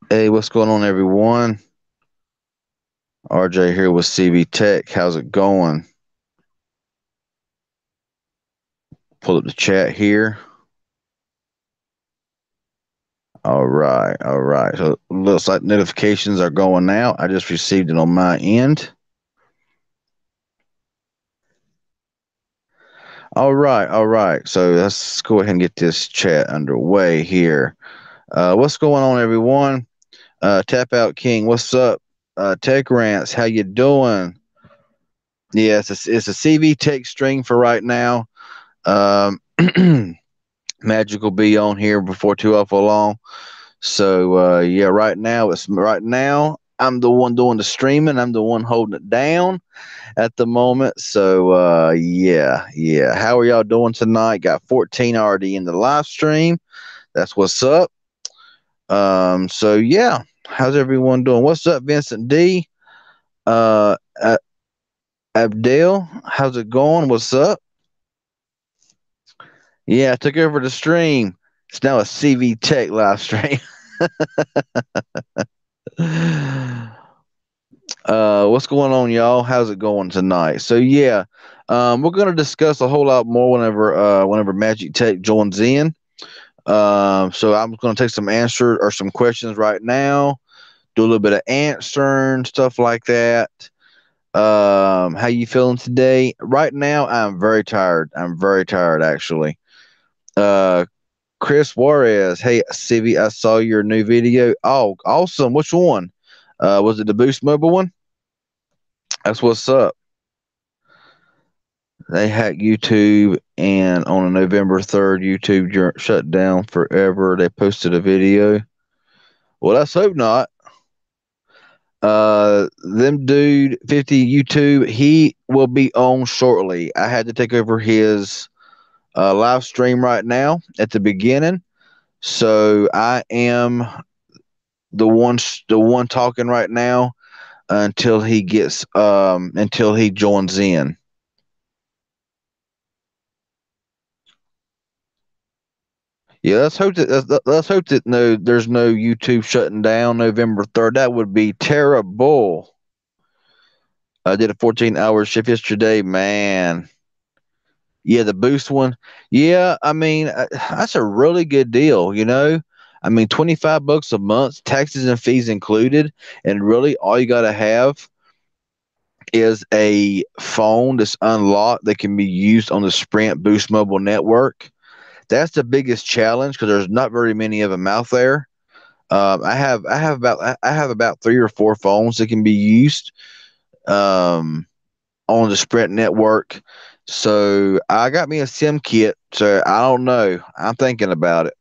Hey, what's going on, everyone? RJ here with CV Tech. How's it going? Pull up the chat here. All right, all right. So it looks like notifications are going out. I just received it on my end. All right, all right. So let's go ahead and get this chat underway here. What's going on, everyone? Tap Out King, what's up? Tech Rants, how you doing? Yeah, it's a CV Tech stream for right now. Um, Magic will be on here before too awful long. So yeah, right now I'm the one doing the streaming. I'm the one holding it down at the moment. So yeah. How are y'all doing tonight? Got 14 already in the live stream. That's what's up. So yeah, how's everyone doing? What's up, Vincent D? Uh, A- Abdel, how's it going? What's up? Yeah, I took over the stream. It's now a CV Tech live stream. What's going on, y'all? How's it going tonight? So yeah, we're gonna discuss a whole lot more whenever Magic Tech joins in. So I'm gonna take some answers or some questions right now. Do a little bit of answering stuff like that. How you feeling today? Right now, I'm very tired. I'm very tired actually. Uh, Chris Juarez. Hey, Civi, I saw your new video. Oh, awesome! Which one? Was it the Boost Mobile one? That's what's up. They hacked YouTube, and on November 3rd, YouTube shut down forever. They posted a video. Well, let's hope not. Them dude 50 YouTube, he will be on shortly. I had to take over his live stream right now at the beginning, so I am the one talking right now until he joins in. Yeah, let's hope that there's no YouTube shutting down November 3rd. That would be terrible. I did a 14-hour shift yesterday, man. Yeah, the boost one. Yeah, I mean that's a really good deal. I mean $25 a month, taxes and fees included, and really all you got to have is a phone that's unlocked that can be used on the Sprint Boost mobile network. That's the biggest challenge because there's not very many of them out there. I have about three or four phones that can be used um, on the Sprint network. So I got me a SIM kit. So I don't know. I'm thinking about it.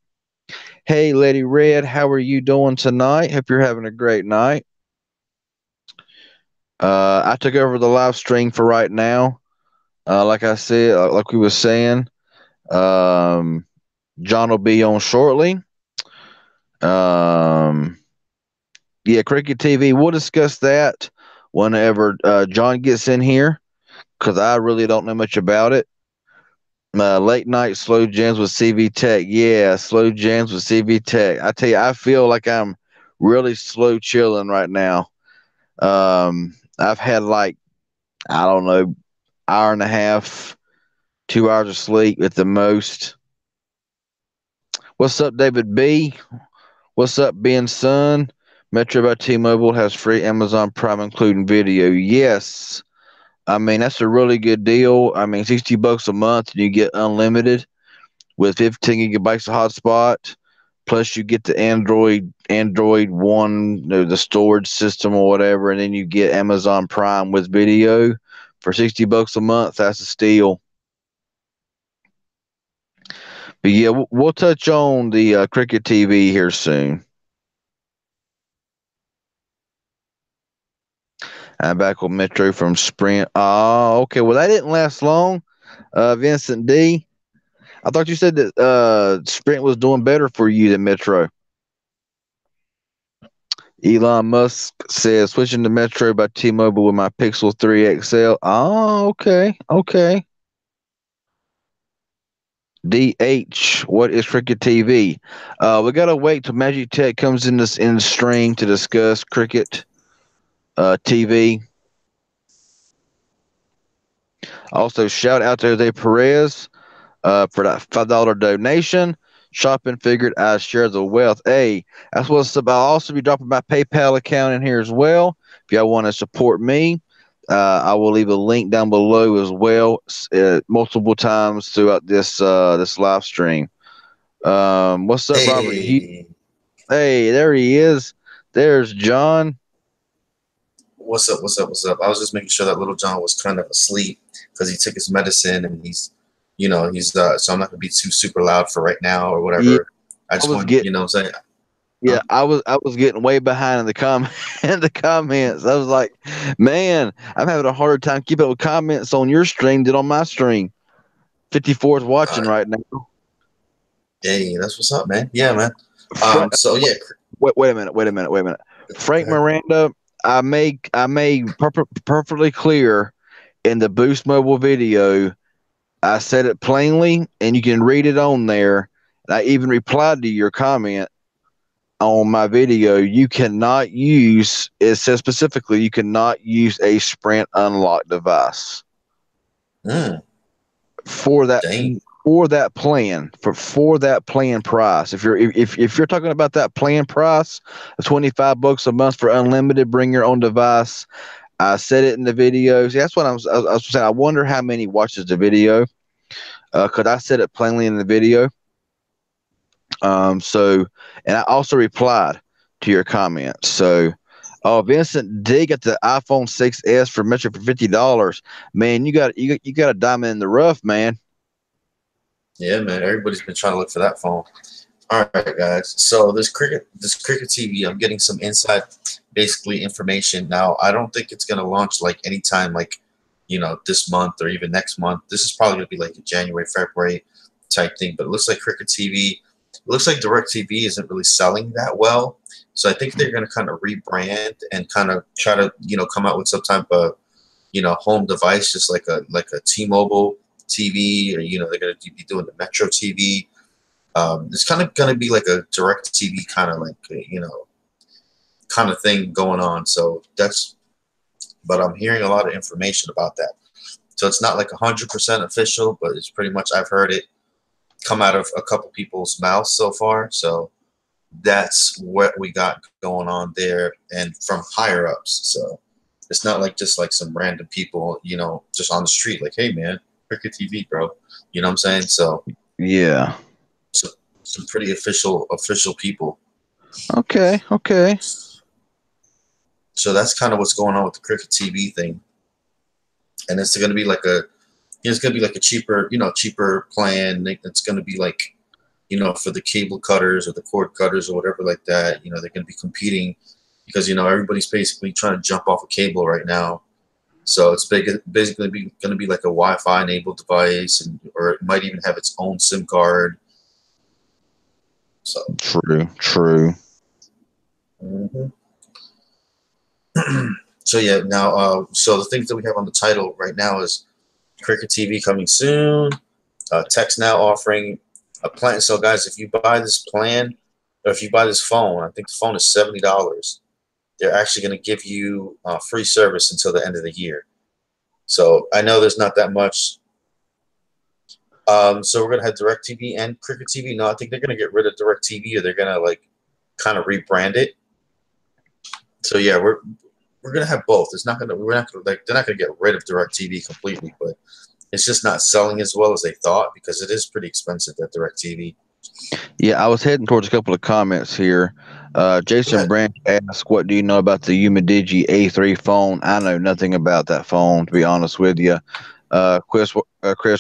Hey, Lady Red, how are you doing tonight? Hope you're having a great night. I took over the live stream for right now. Like I said, like we were saying, um, John will be on shortly. Um, yeah, Cricket TV. We'll discuss that whenever John gets in here because I really don't know much about it. Late night slow jams with CV Tech. Yeah, slow jams with CV Tech. I tell you, I feel like I'm really slow chilling right now. I've had like I don't know, hour and a half, 2 hours of sleep at the most. What's up, David B? What's up, Ben Sun? Metro by T-Mobile has free Amazon Prime including video. Yes. I mean, that's a really good deal. I mean, $60 a month and you get unlimited with 15 gigabytes of hotspot. Plus, you get the Android One, the storage system or whatever, and then you get Amazon Prime with video for $60 a month. That's a steal. But yeah, we'll touch on the Cricket TV here soon. I'm back with Metro from Sprint. Oh, okay. Well, that didn't last long. Vincent D. I thought you said that Sprint was doing better for you than Metro. Elon Musk says switching to Metro by T-Mobile with my Pixel 3 XL. Oh, okay, okay. DH, what is Cricket TV? We gotta wait till Magic Tech comes in the stream to discuss Cricket TV. Also, shout out to Jose Perez for that $5 donation. Shopping figured I'd share the wealth. Hey, that's what's up. I'll also be dropping my PayPal account in here as well. If y'all want to support me, I will leave a link down below as well, multiple times throughout this live stream. What's up, Robert? Hey, Hey, there he is. There's John. what's up? What's up? What's up? I was just making sure that little John was kind of asleep because he took his medicine and he's so I'm not gonna be too super loud for right now or Yeah, whatever. I I just was want, getting. what I'm saying, Yeah, huh? I was getting way behind in the in the comments. I was like, man, I'm having a harder time keeping up with comments on your stream than on my stream. 54 is Uh, watching right now. hey, that's what's up, man. Yeah, man. Fra- So yeah, wait a minute. Wait a minute. Wait a minute. go Frank ahead. Miranda, I made perfectly clear in the Boost Mobile video. I said it plainly, and you can read it on there. And I even replied to your comment on my video. You cannot use, it says specifically, you cannot use a Sprint unlock device Mm, for that dang. for that plan price. If you're talking about that plan price of $25 a month for unlimited, bring your own device. I said it in the videos. That's what I was saying. I wonder how many watches the video, because I said it plainly in the video. And I also replied to your comments. So, oh, Vincent D got the iPhone 6s for Metro for $50. Man, you got a diamond in the rough, man. Yeah, man. Everybody's been trying to look for that phone. All right, guys. So this cricket TV, I'm getting some inside, basically information. Now, I don't think it's gonna launch like anytime, like this month or even next month. This is probably gonna be like a January, February type thing. But it looks like Cricket TV, it looks like Direct TV isn't really selling that well. So I think they're gonna kind of rebrand and kind of try to come out with some type of home device, just like a T-Mobile TV, or they're gonna be doing the Metro TV. It's kind of going to be like a direct TV kind of like kind of thing going on. So but I'm hearing a lot of information about that. So it's not like 100% official, but it's pretty much, I've heard it come out of a couple people's mouths so far. So that's what we got going on there, and from higher ups. So it's not like just like some random people, just on the street, like, hey man, Cricket TV, bro. You know what I'm saying? So Yeah. some, some pretty official people. Okay. Okay. So that's kind of what's going on with the Cricket TV thing, and it's going to be like a cheaper plan. It's going to be like for the cable cutters or the cord cutters or whatever like that. They're going to be competing because everybody's basically trying to jump off a cable right now. So it's basically going to be like a Wi-Fi enabled device, or it might even have its own SIM card. So. True. True. Mhm. So yeah, now so the things that we have on the title right now is Cricket TV coming soon. TEXTNOW offering a plan. So guys, if you buy this plan, or if you buy this phone, I think the phone is $70. They're actually going to give you free service until the end of the year. So I know there's not that much. So we're going to have DirecTV and Cricket TV. No, I think they're going to get rid of DirecTV, or they're going to like kind of rebrand it. So yeah, we're gonna have both. We're not gonna like they're not gonna get rid of DirecTV completely, but it's just not selling as well as they thought because it is pretty expensive, that DirecTV. Yeah, I was heading towards a couple of comments here. Go Jason ahead. Branch asked, "What do you know about the Umidigi A3 phone?" I know nothing about that phone, to be honest with you. Chris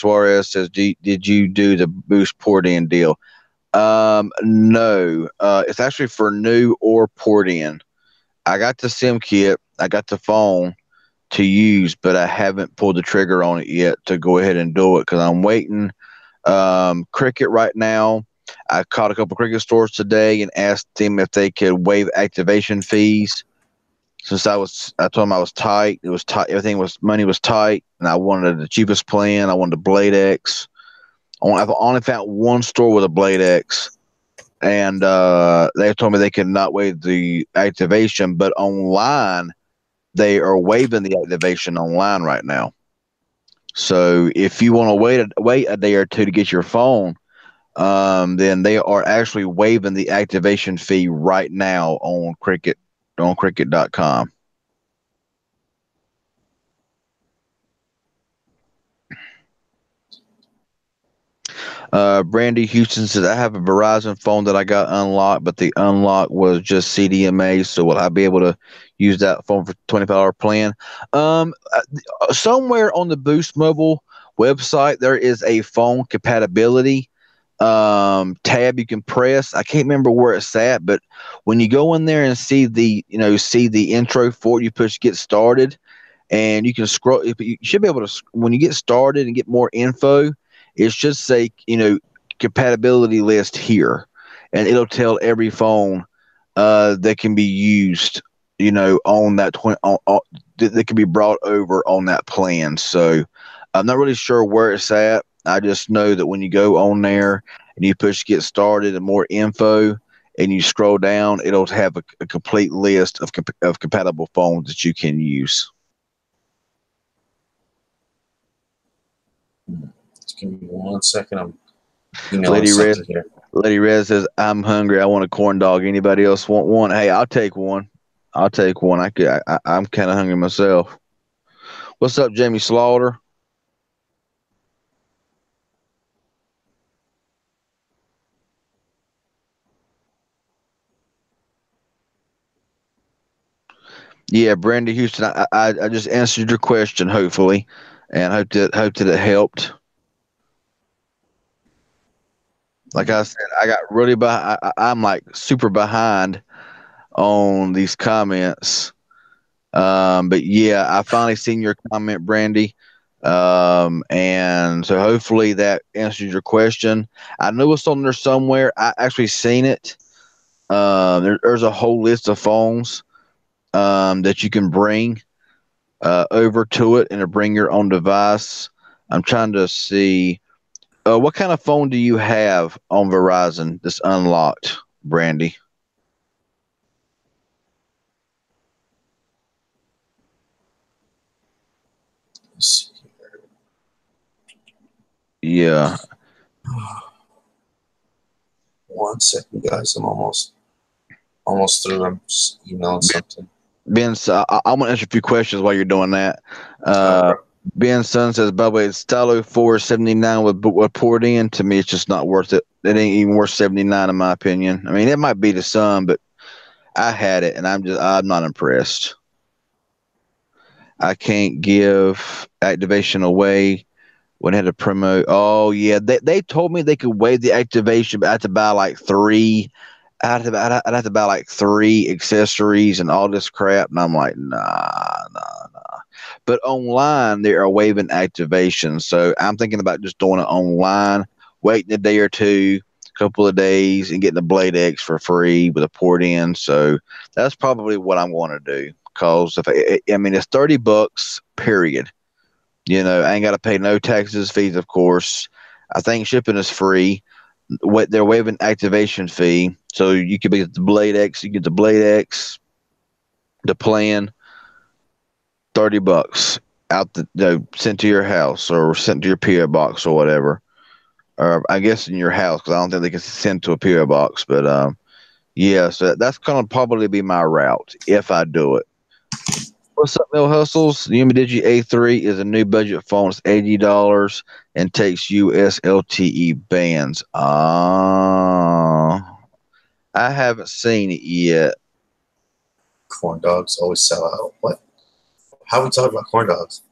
Juarez says, "Did you do the Boost port-in deal?" No. It's actually for new or port-in. I got the SIM kit, I got the phone to use, but I haven't pulled the trigger on it yet to go ahead and do it because I'm waiting. Cricket right now. I called a couple Cricket stores today and asked them if they could waive activation fees. Since I told them I was tight. It was tight. Money was tight, and I wanted the cheapest plan. I wanted the Blade X I've only found one store with a Blade X, and they told me they could not waive the activation, but online they are waiving the activation online right now. So if you want to wait a day or two to get your phone, then they are actually waiving the activation fee right now on Cricket.com. Brandy Houston says, I have a Verizon phone that I got unlocked, but the unlock was just CDMA. So will I be able to use that phone for $25 plan? Somewhere on the Boost Mobile website, there is a phone compatibility tab you can press. I can't remember where it's at, but when you go in there and see the intro for it, you push get started, and you can scroll. You should be able to, when you get started and get more info, it should say compatibility list here, and it'll tell every phone that can be used, on that that can be brought over on that plan. So I'm not really sure where it's at. I just know that when you go on there and you push get started and more info, and you scroll down, it'll have a complete list of compatible phones that you can use. Just give me 1 second. I'm emailing Lady Red, something here. Lady Red says, "I'm hungry. I want a corn dog. Anybody else want one? Hey, I'll take one. I'll take one. I'm kind of hungry myself. What's up, Jamie Slaughter? Yeah, Brandy Houston. I just answered your question, hopefully, and hope that it helped. Like I said, I got really behind. I'm like super behind on these comments. But yeah, I finally seen your comment, Brandy. And so hopefully that answers your question. I know it's on there somewhere. I actually seen it. There's a whole list of phones that you can bring over to it and to bring your own device. I'm trying to see what kind of phone do you have on Verizon that's unlocked, Brandy? Let's see Yeah. here. 1 second, guys. I'm almost through. I'm just emailing something. Ben, so I'm gonna answer a few questions while you're doing that. Bro. Ben Sun says, by the way, Stylo 479 with port in. To me, it's just not worth it. It ain't even worth 79 in my opinion. I mean, it might be to some, but I had it and I'm not impressed. I can't give activation away when I had to promote. Oh yeah, they told me they could waive the activation, but I had to buy like three. I'd have to buy like three accessories and all this crap, and I'm like, nah. But online, they are waiving activation, so I'm thinking about just doing it online, waiting a day or two, couple of days, and getting the Blade X for free with a port in. So that's probably what I'm going to do. Because I mean, it's $30, period. I ain't got to pay no taxes, fees, of course. I think shipping is free. They're waiving activation fee, so you could get the Blade X. You get the Blade X, the plan, $30 out sent to your house or sent to your PO box or whatever. Or I guess in your house because I don't think they can send to a PO box. But yeah, so that's gonna probably be my route if I do it. What's up, Mill Hustles? The Umidigi A3 is a new budget phone. It's $80 and takes US LTE bands. I haven't seen it yet. Corn dogs always sell out. What? How are we talking about corn dogs?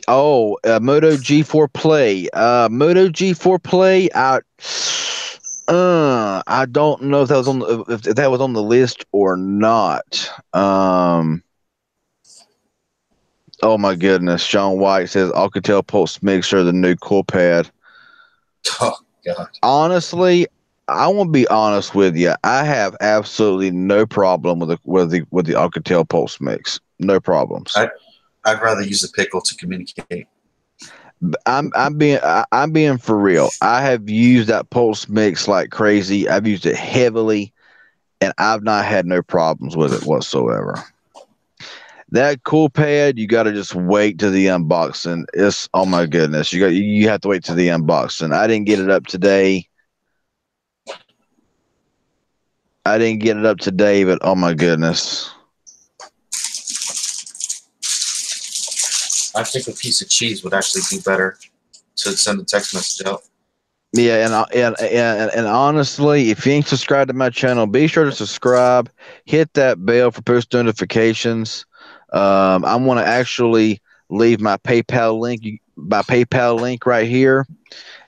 Oh, Moto G4 Play. Moto G4 Play. I don't know if that was if that was on the list or not. Oh my goodness. Sean White says Alcatel Pulse Mixer, the new cool pad. Oh God. Honestly, I want to be honest with you. I have absolutely no problem with the Alcatel Pulse Mix. No problems. I'd rather use a pickle to communicate. I'm being for real. I have used that pulse mix like crazy. I've used it heavily, and I've not had no problems with it whatsoever. That cool pad, you got to just wait to the unboxing. It's oh my goodness, you have to wait to the unboxing. I didn't get it up today. I didn't get it up today, but oh my goodness. I think a piece of cheese would actually be better to send a text message out. Yeah, and honestly, if you ain't subscribed to my channel, be sure to subscribe. Hit that bell for post notifications. I'm gonna actually leave my PayPal link right here,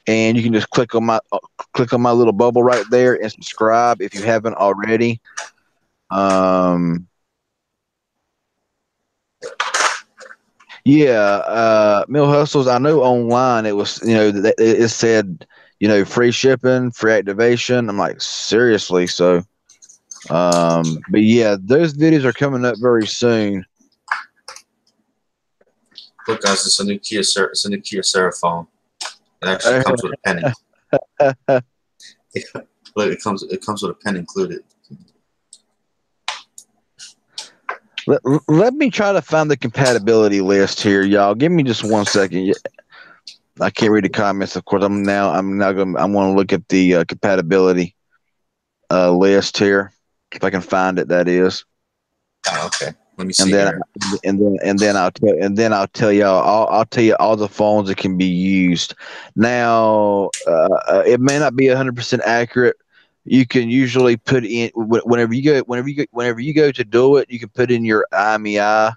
and you can just click on my little bubble right there and subscribe if you haven't already. Um, Yeah, Mill Hustles. I know online it was, it said, free shipping, free activation. I'm like, seriously? So, but yeah, those videos are coming up very soon. Look, guys, it's a new it's a new Kia Ceera phone. It actually Uh, comes with a pen. Look, it comes with a pen included. let me try to find the compatibility list here, y'all. Give me just 1 second. I can't read the comments, of course. I'm going to look at the compatibility list here if I can find it. That is. Oh, okay. Let me and see then here. I'll tell y'all I'll tell you all the phones that can be used. Now, it may not be 100% accurate. You can usually put in whenever you go to do it, you can put in your IMEI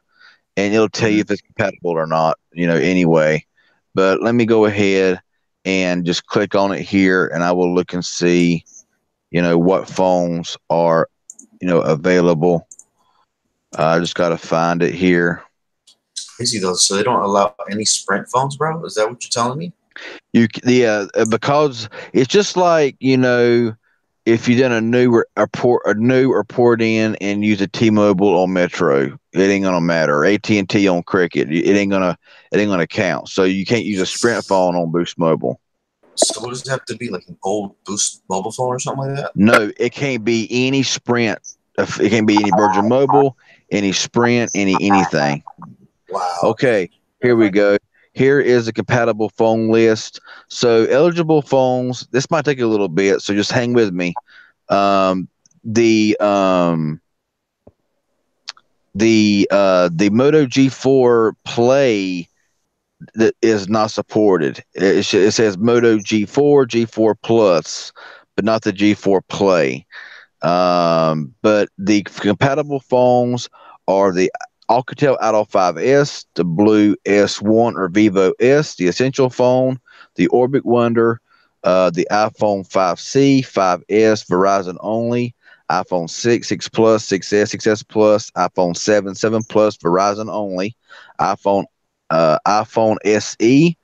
and it'll tell you Mm-hmm. if it's compatible or not. Anyway. But let me go ahead and just click on it here, and I will look and see, what phones are, available. I just got to find it here. Crazy though. So they don't allow any Sprint phones, bro? Is that what you're telling me? Yeah, because it's just like, if you done a new or port in and use a T-Mobile on Metro, it ain't gonna matter. AT&T on Cricket, it ain't gonna count. So you can't use a Sprint phone on Boost Mobile. So what does it have to be? Like an old Boost mobile phone or something like that? No, it can't be any Sprint. It can't be any Virgin Mobile, any Sprint, anything. Wow. Okay, here we go. Here is a compatible phone list. So eligible phones. This might take a little bit, so just hang with me. Um, the the Moto G4 Play that is not supported. It says Moto G4, G4 Plus, but not the G4 Play. But the compatible phones are the Alcatel Idol 5S, the Blue S1 or Vivo S, the Essential phone, the Orbit Wonder, the iPhone 5C, 5S, Verizon only, iPhone 6, 6 Plus, 6S, 6S Plus, iPhone 7, 7 Plus, Verizon only, iPhone SE,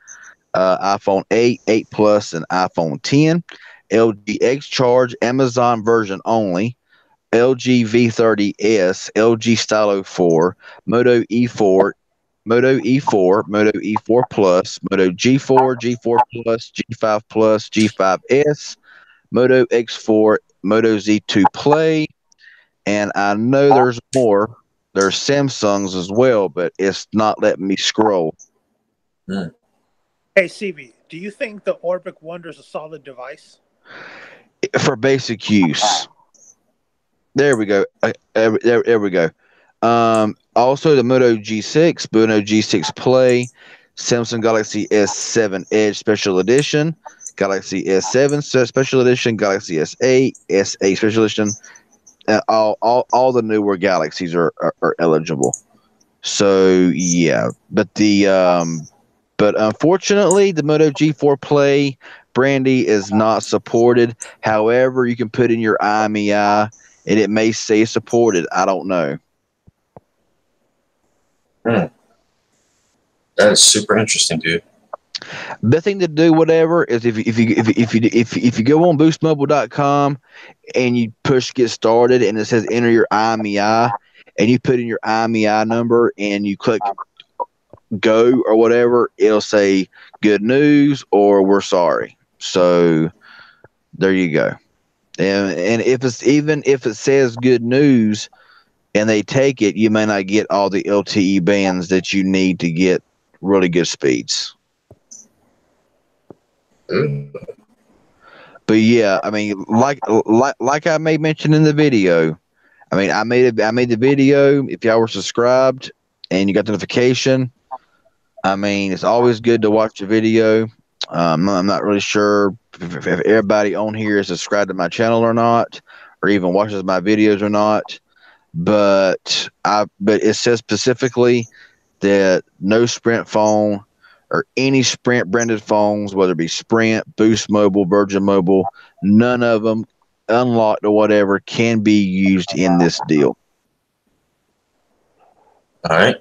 iPhone 8, 8 Plus, and iPhone 10, LG X Charge, Amazon version only, LG V30S, LG Stylo 4, Moto E4, Moto E4, Moto E4 Plus, Moto G4, G4 Plus, G5 Plus, G5S, Moto X4, Moto Z2 Play, and I know there's more. There's Samsungs as well, but it's not letting me scroll Mm. Hey, CB, do you think the Orbic Wonder is a solid device? for basic use. There we go. There we go. Also the Moto G6, Moto G6 Play, Samsung Galaxy S7 Edge Special Edition, Galaxy S7 Special Edition, Galaxy S8, S8 Special Edition. All the newer Galaxies are eligible. So yeah, but unfortunately, the Moto G4 Play Brandy is not supported. However, you can put in your IMEI and it may say supported. I don't know. Mm. That is super interesting, dude. Best thing to do, whatever, is if you go on boostmobile.com and you push get started and it says enter your IMEI and you put in your IMEI number and you click go or whatever, it'll say good news or we're sorry. So there you go. And if it says good news and they take it, you may not get all the LTE bands that you need to get really good speeds. But yeah, I mean, like I may mention in the video. I mean, I made the video. If y'all were subscribed and you got the notification, I mean, it's always good to watch the video. I'm not really sure if everybody on here is subscribed to my channel or not, or even watches my videos or not. But it says specifically that no Sprint phone or any Sprint branded phones, whether it be Sprint, Boost Mobile, Virgin Mobile, none of them, unlocked or whatever, can be used in this deal. All right.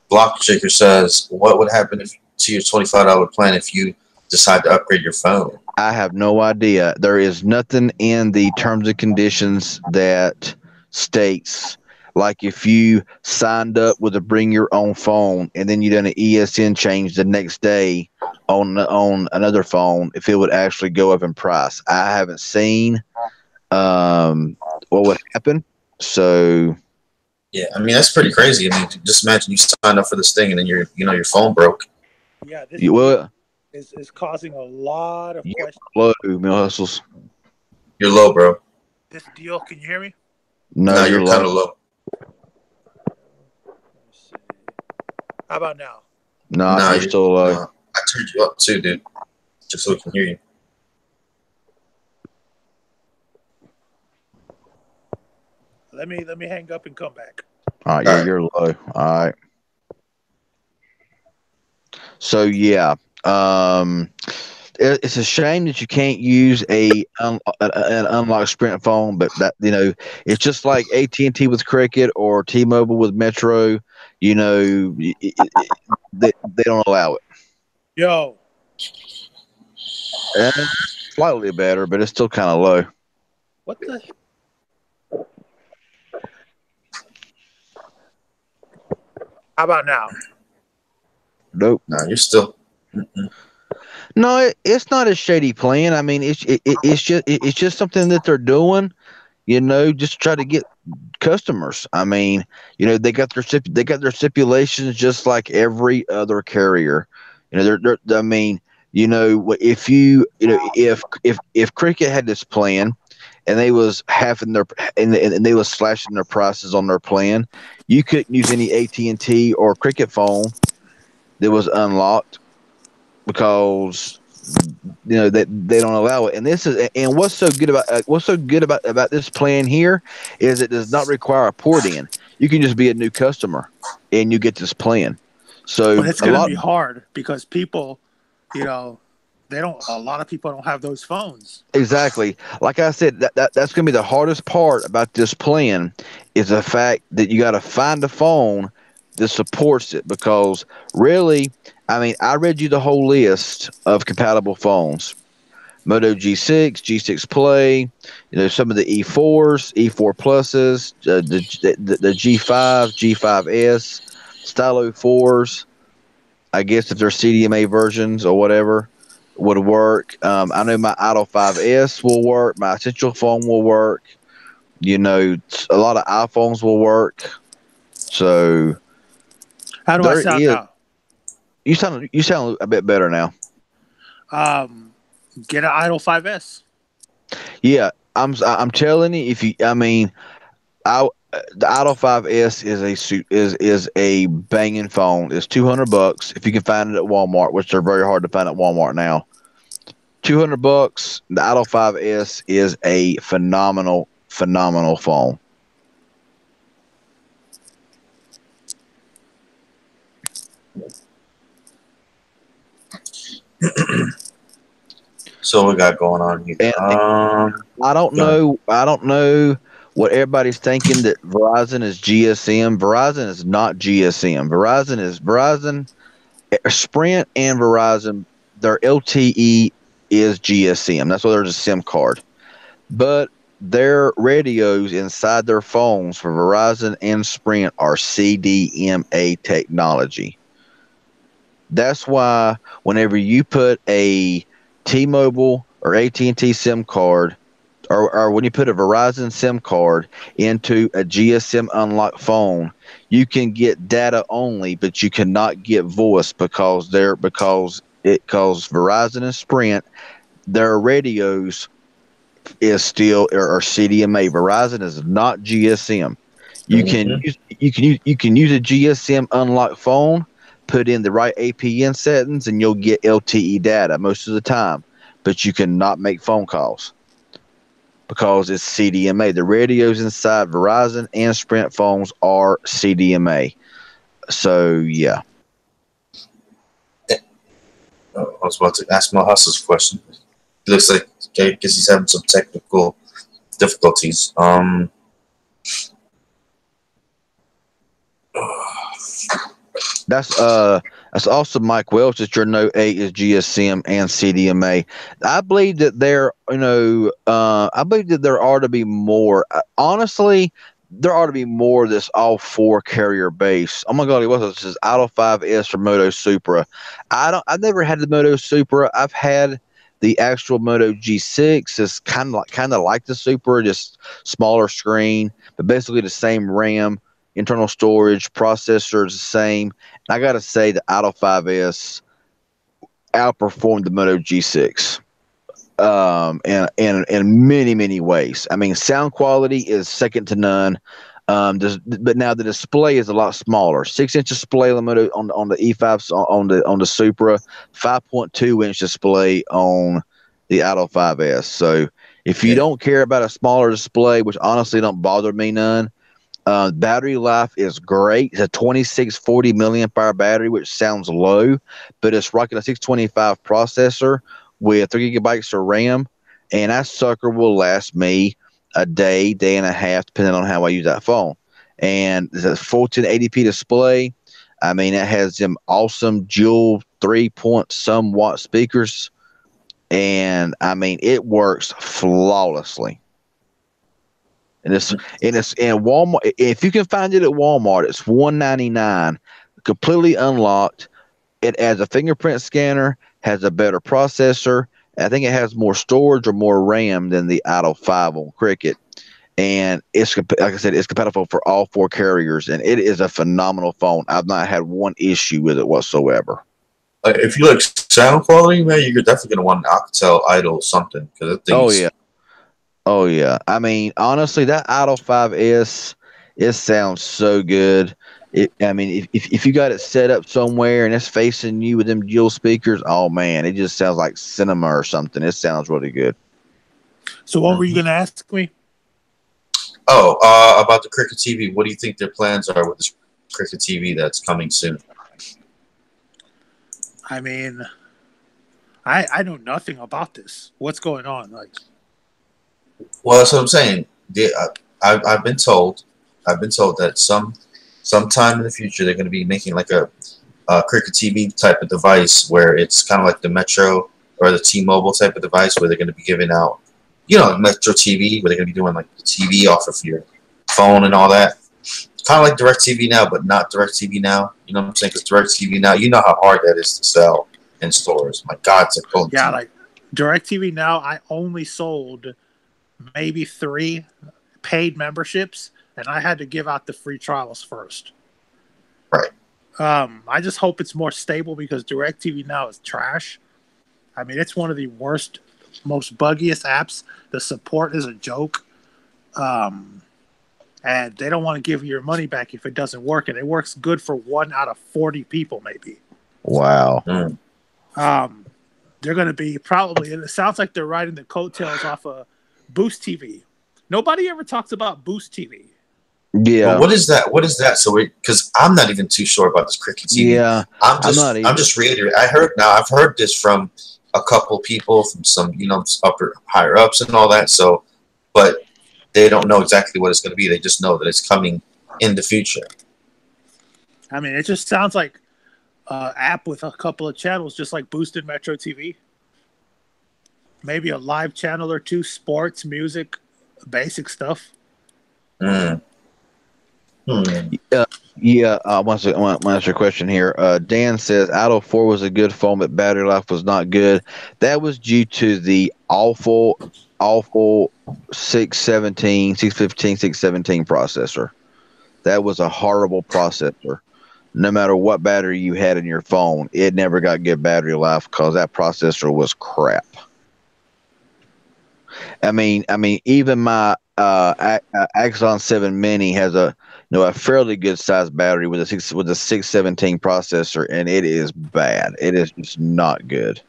Block Shaker says, what would happen to your $25 plan if you decide to upgrade your phone? I have no idea. There is nothing in the terms and conditions that states, like, if you signed up with a bring your own phone and then you done an ESN change the next day on another phone, if it would actually go up in price. I haven't seen what would happen. So yeah, I mean, that's pretty crazy. I mean, just imagine you signed up for this thing and then your phone broke. Yeah, this is causing a lot of questions. Low, Mill Hustles. You're low, bro. This deal, can you hear me? No, you're kind of low. How about now? No, you're still low. I turned you up too, dude, just so we can hear you. Let me hang up and come back. All right, yeah, you're low. All right. So yeah, it's a shame that you can't use an unlocked Sprint phone, but that, it's just like AT&T with Cricket or T-Mobile with Metro. They don't allow it. Yo, slightly better, but it's still kind of low. What the? How about now? Nope. No, you're still. No, it's not a shady plan. I mean, it's just something that they're doing, just to try to get customers. I mean, they got their stipulations just like every other carrier. I mean, if Cricket had this plan and they was halving and they was slashing their prices on their plan, you couldn't use any AT&T or Cricket phone that was unlocked, because that they don't allow it. And what's so good about this plan here is it does not require a port in. You can just be a new customer and you get this plan. So but it's going to be hard because people, a lot of people don't have those phones. Exactly. Like I said, that's going to be the hardest part about this plan, is the fact that you got to find a phone that supports it, because really, I mean, I read you the whole list of compatible phones: Moto G6, G6 Play, some of the E4s, E4 Pluses, the G5, G5S, Stylo 4s. I guess if they're CDMA versions or whatever would work. I know my Idol 5S will work. My Essential phone will work. A lot of iPhones will work. So how do I sound now? You sound a bit better now. Get an Idol 5S. Yeah, I'm telling you, the Idol 5S is a banging phone. It's $200 if you can find it at Walmart, which they're very hard to find at Walmart now. $200. The Idol 5S is a phenomenal phone. So what we got going on here? I don't know what everybody's thinking, that Verizon is GSM. Verizon is not GSM. Verizon, Sprint and Verizon, their LTE is GSM. That's why there's a SIM card. But their radios inside their phones for Verizon and Sprint are CDMA technology. That's why whenever you put a T-Mobile or AT&T SIM card, or when you put a Verizon SIM card into a GSM unlocked phone, you can get data only, but you cannot get voice because Verizon and Sprint, their radios is still or CDMA. Verizon is not GSM. Mm-hmm. You can use a GSM unlocked phone, put in the right APN settings, and you'll get LTE data most of the time. But you cannot make phone calls because it's CDMA. The radios inside Verizon and Sprint phones are CDMA. So yeah. I was about to ask my hustle's question. It looks like I guess he's having some technical difficulties. That's awesome, Mike Welch. That your Note 8 is GSM and CDMA. I believe that I believe that there ought to be more. Honestly, there ought to be more that's all four carrier base. Oh my God, this is Auto 5S or Moto Supra. I've never had the Moto Supra. I've had the actual Moto G6. It's kind of like the Supra, just smaller screen, but basically the same RAM, internal storage, processor is the same. I gotta say the Auto 5S outperformed the Moto G6 in many ways. I mean, sound quality is second to none. But now the display is a lot smaller. 6-inch display on the E5s on the Supra, 5.2-inch display on the Auto 5S. So if you Yeah. don't care about a smaller display, which honestly don't bother me none, battery life is great. It's a 2640 milliamp hour battery, which sounds low, but it's rocking a 625 processor with 3 gigabytes of RAM, and that sucker will last me a day and a half, depending on how I use that phone. And it's a 1480p display. I mean, it has them awesome dual 3 point some watt speakers, and I mean, it works flawlessly. And it's in Walmart. If you can find it at Walmart, it's $199, completely unlocked. It has a fingerprint scanner, has a better processor. I think it has more storage or more RAM than the Auto 5 on Cricket. And it's, like I said, it's compatible for all four carriers, and it is a phenomenal phone. I've not had one issue with it whatsoever. If you like sound quality, man, you're definitely gonna want an Alcatel Idol something because that Oh thing's yeah. Oh yeah. I mean, honestly, that Auto 5S, it sounds so good. I mean, if you got it set up somewhere and it's facing you with them dual speakers, oh man, it just sounds like cinema or something. It sounds really good. So what were you going to ask me? About the Cricket TV. What do you think their plans are with this Cricket TV that's coming soon? I mean, I know nothing about this. What's going on? Like, Well, that's what I'm saying. I've been told that sometime in the future they're going to be making like a Cricket TV type of device where it's kind of like the Metro or the T-Mobile type of device where they're going to be giving out, Metro TV, where they're going to be doing like the TV off of your phone and all that. Kind of like DirecTV Now, but not DirecTV Now. You know what I'm saying? Because DirecTV Now, you know how hard that is to sell in stores. My God, it's like pulling yeah, teeth. like DirecTV Now, I only sold maybe 3 paid memberships, and I had to give out the free trials first. Right. I just hope it's more stable because DirecTV Now is trash. I mean, it's one of the worst, most buggiest apps. The support is a joke. And they don't want to give you your money back if it doesn't work. And it works good for 1 out of 40 people, maybe. Wow. They're going to be probably, and it sounds like they're riding the coattails off of Boost TV. Nobody ever talks about Boost TV. Yeah. But what is that? What is that? So, because I'm not even too sure about this Cricket TV. Yeah. I'm not either. just reiterating. I've heard this from a couple people, from some higher ups and all that. So, but they don't know exactly what it's going to be. They just know that it's coming in the future. I mean, it just sounds like an app with a couple of channels, just like Boosted Metro TV. Maybe a live channel or 2, sports, music, basic stuff. Mm. Yeah, I want to answer your question here. Dan says Idle 4 was a good phone, but battery life was not good. That was due to the awful 617, 615, 617 processor. That was a horrible processor. No matter what battery you had in your phone, it never got good battery life because that processor was crap. I mean, even my Axon 7 Mini has a fairly good sized battery with a 617 processor, and it is bad. It is just not good.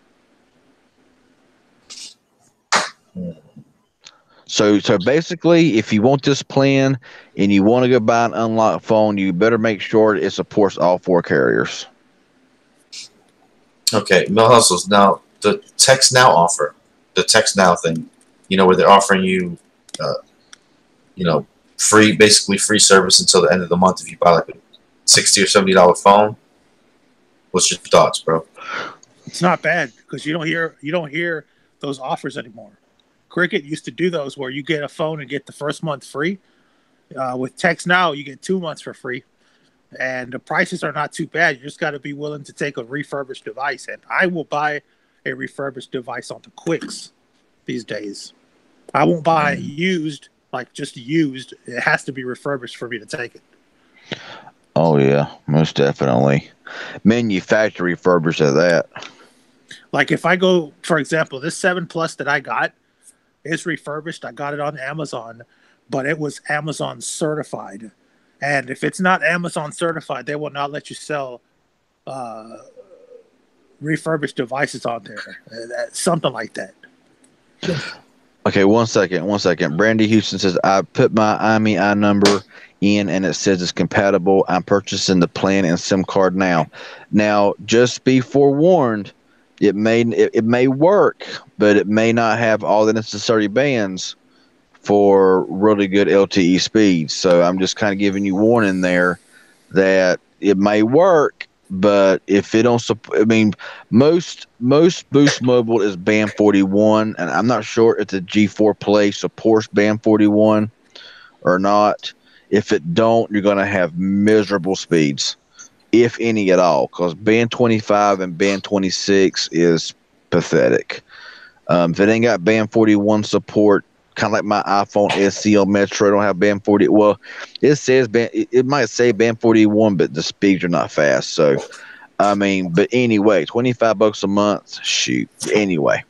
So basically, if you want this plan and you want to go buy an unlocked phone, you better make sure it supports all 4 carriers. Okay, Mill Hustles. Now, the TEXTNOW offer, the TEXTNOW thing, where they're offering you, basically free service until the end of the month if you buy like a $60 or $70 phone. What's your thoughts, bro? It's not bad because you don't hear those offers anymore. Cricket used to do those where you get a phone and get the first month free. With TEXTNOW, you get 2 months for free. And the prices are not too bad. You just got to be willing to take a refurbished device. And I will buy a refurbished device on the quicks these days. I won't buy it used, like just used. It has to be refurbished for me to take it. Oh, yeah, most definitely. Manufacturer refurbished at that. Like if I go, for example, this 7 Plus that I got is refurbished. I got it on Amazon, but it was Amazon certified. And if it's not Amazon certified, they will not let you sell refurbished devices on there. Something like that. Okay, one second. Brandy Houston says, I put my IMEI number in and it says it's compatible. I'm purchasing the plan and SIM card now. Now, just be forewarned, it may work, but it may not have all the necessary bands for really good LTE speeds. So I'm just kind of giving you warning there that it may work, but if it don't support, most Boost Mobile is band 41, and I'm not sure if the G4 Play supports band 41 or not. If it don't, you're going to have miserable speeds, if any at all, because band 25 and band 26 is pathetic. If it ain't got band 41 support, kind of like my iPhone SE on Metro, don't have band 40. Well, it says it might say band 41, but the speeds are not fast. So, but anyway, $25 a month. Shoot. Anyway,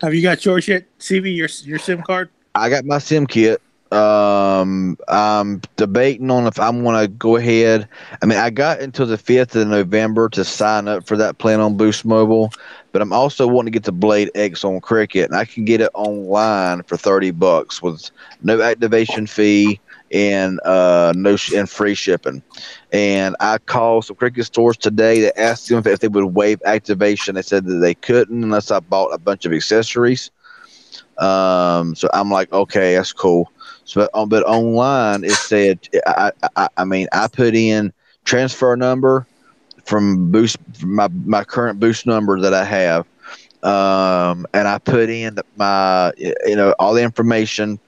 have you got yours yet, CV? Your SIM card? I got my SIM kit. I'm debating on if I'm going to go ahead. I got until the 5th of November to sign up for that plan on Boost Mobile, but I'm also wanting to get the Blade X on Cricket, and I can get it online for $30 with no activation fee and and free shipping. And I called some Cricket stores today to ask them if they would waive activation. They said that they couldn't unless I bought a bunch of accessories. So I'm like, okay, that's cool. So, but online it said, I put in transfer number from Boost, my current Boost number that I have, and I put in my, all the information.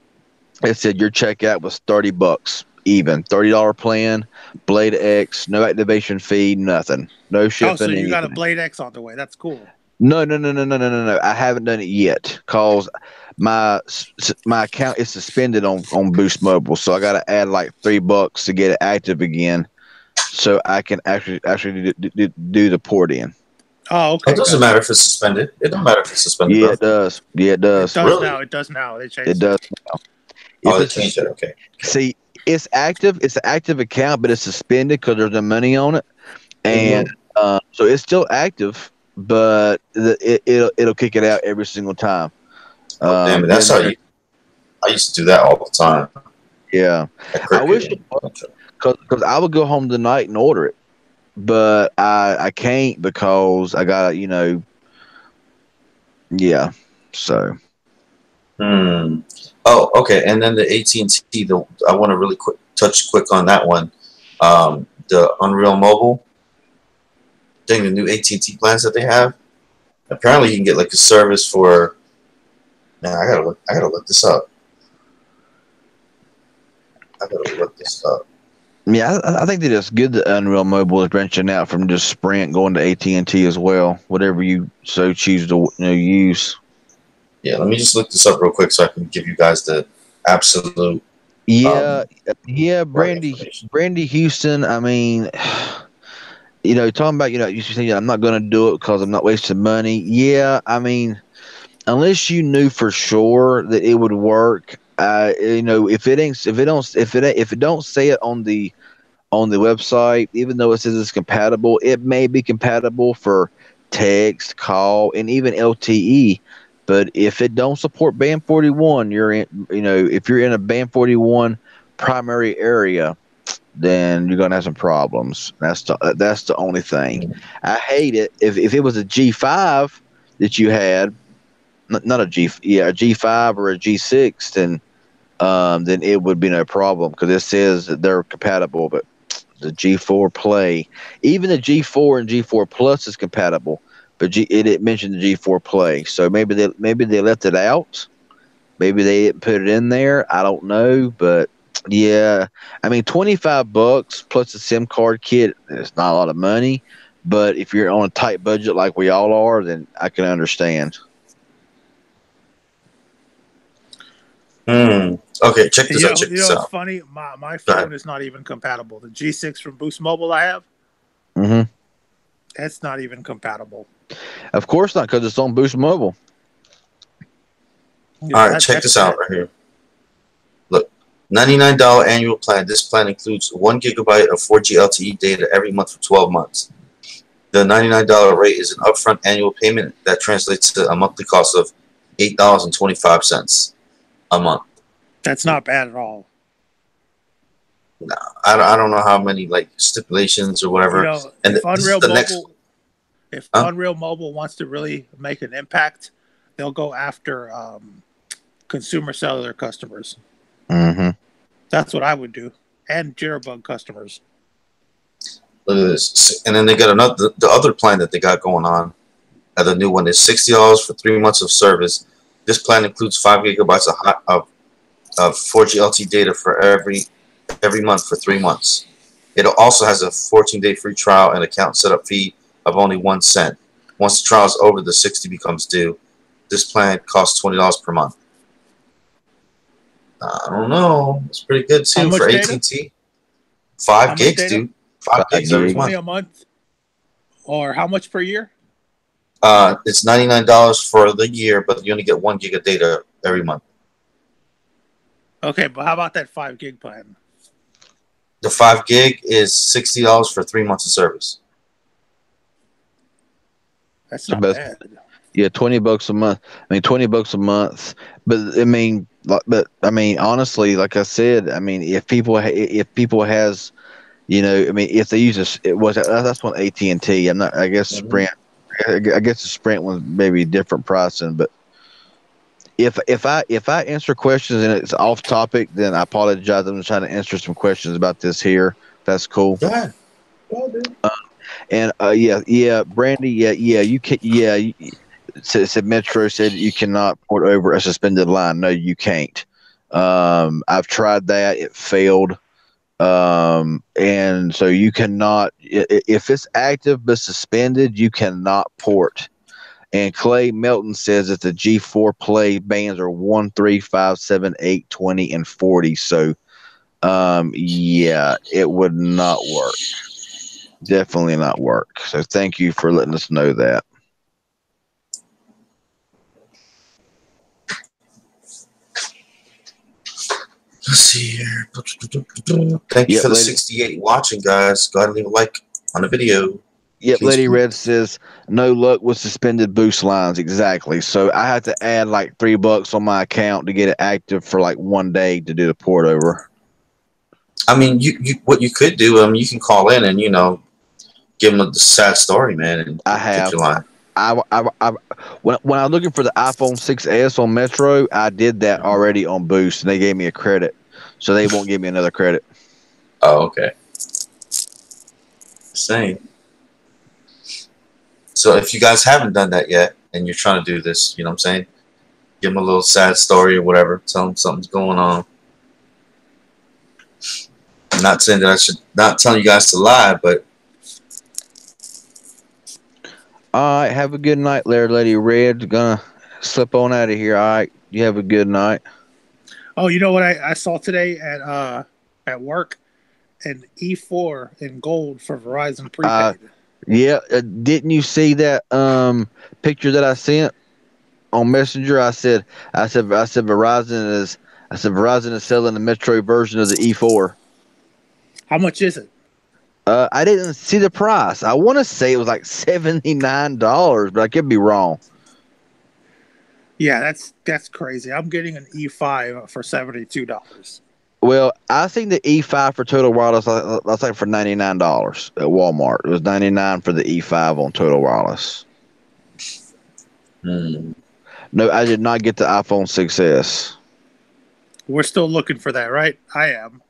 It said your checkout was $30, even $30 plan, Blade X, no activation fee, nothing, no shipping. Oh, so you anything. got a Blade X on the way? That's cool. No. I haven't done it yet because my account is suspended on Boost Mobile, so I got to add like $3 to get it active again, so I can actually do the port in. Oh, okay. It doesn't matter if it's suspended. It don't matter if it's suspended. Yeah, it does. Yeah, it does. It does Really? now. It does now. They changed it. Does now. Oh, they changed it. Okay. See, it's active. It's an active account, but it's suspended because there's no money on it, and so it's still active, but it'll kick it out every single time. Oh, damn it. That's how I used to do that all the time. Yeah. I wish it was, because I would go home tonight and order it, but I can't because I got, yeah. So. Oh, okay. And then the AT&T, I want to really touch quick on that one. The Unreal Mobile thing, the new AT&T plans that they have. Apparently, you can get like a service for. Man, I gotta look this up. I gotta look this up. Yeah, I think that it's good that Unreal Mobile is branching out from just Sprint going to AT&T as well. Whatever you so choose to use. Yeah, let me just look this up real quick so I can give you guys the absolute Yeah, yeah, right Brandy, information. Brandy Houston. I mean, talking about you say I'm not going to do it because I'm not wasting money. Yeah, I mean, unless you knew for sure that it would work. If it ain't, if it don't say it on the website, even though it says it's compatible, it may be compatible for text, call, and even LTE. But if it don't support band 41, you're in, if you're in a band 41 primary area, then you're gonna have some problems. That's the only thing. I hate it if it was a G5 that you had, not a a G5 or a G6, then it would be no problem because it says that they're compatible. But the G4 Play, even the G4 and G4 Plus is compatible, but it mentioned the G4 Play. So maybe they left it out. Maybe they didn't put it in there. I don't know, but yeah, I mean, $25 plus a SIM card kit is not a lot of money. But if you're on a tight budget like we all are, then I can understand. Okay, check this out. Check You this know, it's out. funny. My phone is not even compatible. The G6 from Boost Mobile I have, Mm-hmm. that's not even compatible. Of course not, because it's on Boost Mobile. All right, check this out right here. Look, $99 annual plan. This plan includes 1 gigabyte of 4G LTE data every month for 12 months. The $99 rate is an upfront annual payment that translates to a monthly cost of $8.25 a month. That's not bad at all. No, I don't know how many like stipulations or whatever. You know, And if this is Unreal the next. Mobile, if Unreal Mobile wants to really make an impact, they'll go after consumer cellular customers. Mm-hmm. That's what I would do, and Jitterbug customers. Look at this, and then they got another. The other plan that they got going on, the new one is $60 for 3 months of service. This plan includes 5 gigabytes of 4G LTE data for every month for 3 months. It also has a 14-day free trial and account setup fee of only 1 cent. Once the trial is over, the 60 becomes due. This plan costs $20 per month. I don't know. It's pretty good too for AT&T. 5 gigs, data? dude. 5 gigs every $20 month. a month, or how much per year? It's $99 for the year, but you only get 1 gig of data every month. Okay, but how about that 5 gig plan? The 5 gig is $60 for 3 months of service. That's not bad. Yeah, $20 a month. I mean, $20 a month. But I mean, honestly, like I said, I mean, if people has, I mean, if they use this, that's one AT&T. I'm not. I guess Sprint. I guess the Sprint was maybe different pricing, but if I answer questions and it's off topic, then I apologize. I'm just trying to answer some questions about this here. That's cool. Go ahead. Go ahead, dude. And Brandy, you can, said Metro said you cannot port over a suspended line. No, you can't. I've tried that; it failed. And so you cannot, if it's active but suspended, you cannot port. And Clay Melton says that the G4 Play bands are 1, 3, 5, 7, 8, 20, and 40. So, yeah, it would not work. Definitely not work. So thank you for letting us know that. Let's see here. Thank you for the 68 watching, guys. Go ahead and leave a like on the video. Yep, Lady Red says no luck with suspended boost lines. Exactly. So I had to add like $3 on my account to get it active for like 1 day to do the port over. I mean, what you could do, you can call in and give them the sad story, man. And I have. Get your line. When I was looking for the iPhone 6s on Metro, I did that already on Boost, and they gave me a credit, so they won't give me another credit. Oh, okay. Same. So if you guys haven't done that yet, and you're trying to do this, you know what I'm saying? Give them a little sad story or whatever. Tell them something's going on. I'm not saying that I should not tell you guys to lie, but All right, have a good night, there, Lady Red. Gonna slip on out of here. All right, you have a good night. Oh, you know what I saw today at work? An E4 in gold for Verizon Uh, prepaid. yeah, didn't you see that picture that I sent on Messenger? I said Verizon is selling the Metro version of the E4. How much is it? I didn't see the price. I want to say it was like $79, but I could be wrong. Yeah, that's crazy. I'm getting an E5 for $72. Well, I think the E5 for Total Wireless, that's like for $99 at Walmart. It was 99 for the E5 on Total Wireless. No, I did not get the iPhone 6S. We're still looking for that, right? I am.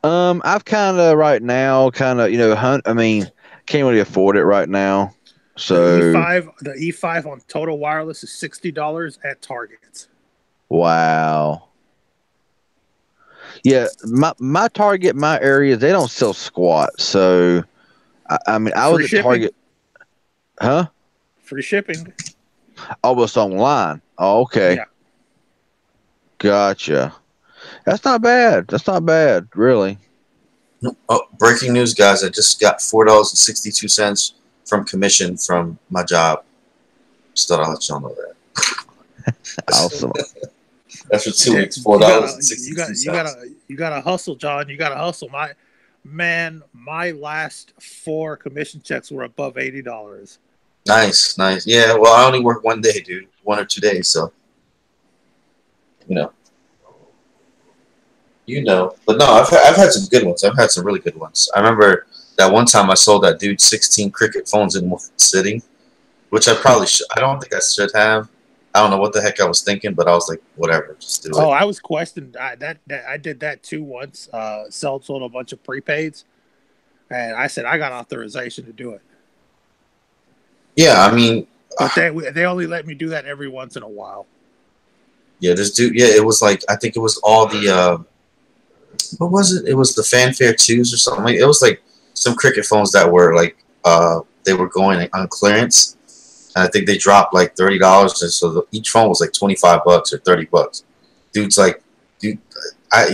I've kind of right now, I mean, can't really afford it right now. So, The E5 on Total Wireless is $60 at Target. wow. Yeah, my Target, my area, they don't sell squat. So, I mean, I was Free at shipping. Target, huh? Free shipping. Oh, it's online. Oh, okay. Yeah. Gotcha. That's not bad. That's not bad, really. oh, breaking news, guys! I just got $4.62 from commission from my job. Just thought I'd let y'all know that. Awesome. That's for 2 weeks. You $4.62. gotta hustle, John. You gotta hustle. My last 4 commission checks were above $80. Nice, nice. Yeah. Well, I only work one day, dude. 1 or 2 days, so you know. But no, I've had some good ones. I've had some really good ones. I remember that one time I sold that dude 16 Cricket phones in one sitting, which I probably should. I don't think I should have. I don't know what the heck I was thinking, but I was like, whatever, just do Oh, it. I was questioned. I did that too once. Sold a bunch of prepaids, and I said I got authorization to do it. Yeah, I mean, But they only let me do that every once in a while. yeah, this dude. Yeah, it was like I think it was all the what was it? It was the Fanfare 2s or something. Like, it was like some Cricket phones that were like they were going on clearance. And I think they dropped like $30, and so each phone was like $25 or $30. Dude's like, dude,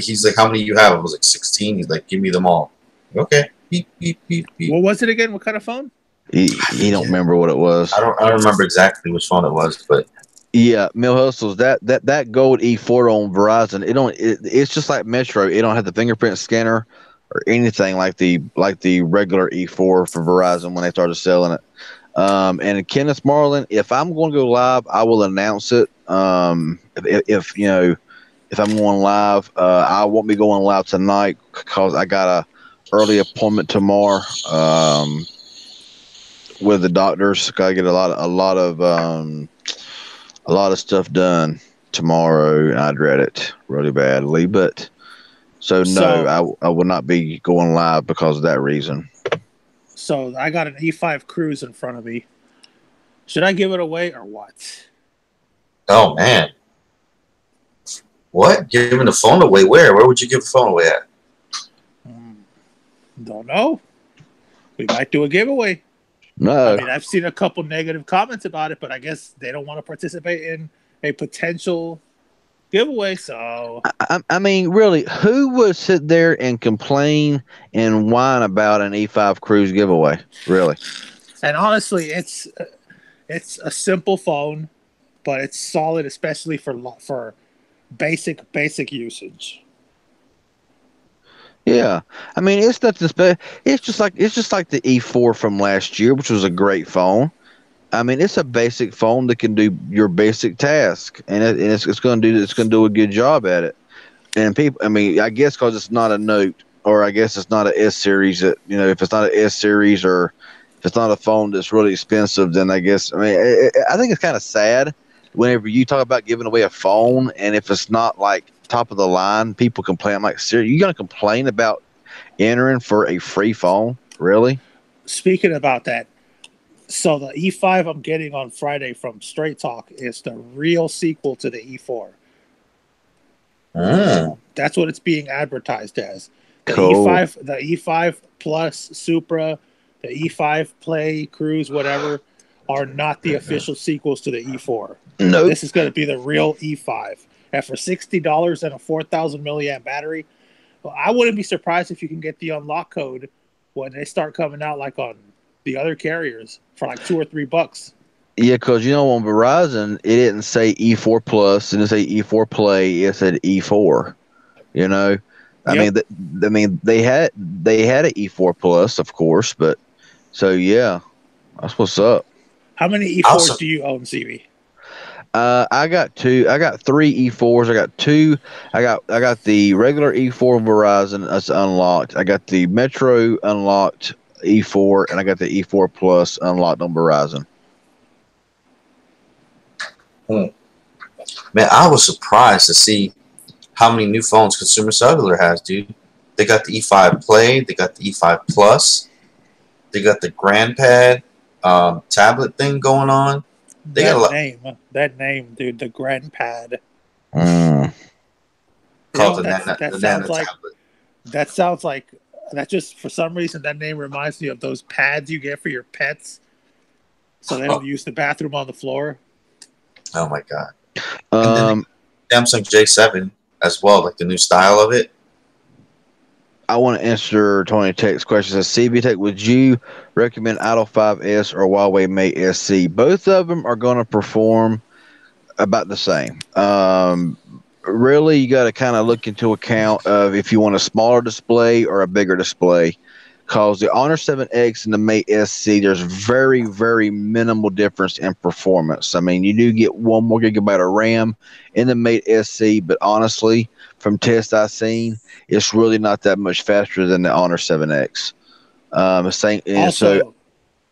he's like, how many you have? I was like 16. He's like, give me them all. Okay, beep beep beep beep. What was it again? What kind of phone? He don't remember what it was. I don't remember exactly which phone it was, but Yeah, Mill Hustles, that gold E4 on Verizon, it's just like Metro. It don't have the fingerprint scanner or anything like the regular E4 for Verizon when they started selling it. And Kenneth Marlin, if I'm going to go live, I will announce it. If you know, if I'm going live, I won't be going live tonight because I got a early appointment tomorrow. With the doctors, gotta get a lot of stuff done tomorrow, and I dread it really badly. But so no, I will not be going live because of that reason. So I got an E5 Cruise in front of me. Should I give it away or what? oh man, what? Giving the phone away? Where? Where would you give the phone away at? Don't know. We might do a giveaway. No, I mean, I've seen a couple negative comments about it, but I guess they don't want to participate in a potential giveaway. So, I mean, really, who would sit there and complain and whine about an E5 Cruise giveaway? Really? and honestly, it's a simple phone, but it's solid, especially for basic usage. Yeah, I mean, it's nothing special. It's just like the E4 from last year, which was a great phone. I mean, it's a basic phone that can do your basic task, and it's going to do a good job at it. And people, I mean, I guess because it's not a Note, or I guess it's not an S series. That if it's not an S series, or if it's not a phone that's really expensive, then I guess I think it's kind of sad whenever you talk about giving away a phone, and if it's not like top of the line, people complain. I'm like, seriously, you gonna complain about entering for a free phone? Really? Speaking about that, so the E5 I'm getting on Friday from Straight Talk is the real sequel to the E4. That's what it's being advertised as. The Cool. E5 Plus Supra, the E5 Play Cruise, whatever, are not the official sequels to the E4. Nope. This is going to be the real E5. And for $60 and a 4,000 milliamp battery, well, I wouldn't be surprised if you can get the unlock code when they start coming out, like on the other carriers, for like $2 or $3. Yeah, because on Verizon, it didn't say E4 Plus, it didn't say E4 Play, it said E4. You know, I Yep. mean, they had an E4 Plus, of course, but so yeah, that's what's up. How many E4s Also, do you own, CB? I got two. I got three E4s. I got two. I got the regular E4 Verizon that's unlocked. I got the Metro unlocked E4, and I got the E4 Plus unlocked on Verizon. man, I was surprised to see how many new phones Consumer Cellular has, dude. They got the E5 Play, they got the E5 Plus, they got the GrandPad tablet thing going on. They got a lot That name, dude, the GrandPad. Mm. called That the sounds Nano like tablet. that sounds like that. Just for some reason, that name reminds me of those pads you get for your pets, so they don't use the bathroom on the floor. Oh my god! And then Um, the Samsung J7 as well, like the new style of it. I want to answer Tony Tech's question. It says, CB Tech, would you recommend Idol 5S or Huawei Mate SC? Both of them are going to perform about the same. Really, you got to kind of look into account of if you want a smaller display or a bigger display. Because the Honor 7X and the Mate SC, there's very, very minimal difference in performance. I mean, you do get 1 more gigabyte of RAM in the Mate SC, but honestly, from tests I've seen, it's really not that much faster than the Honor 7X. Same, Also,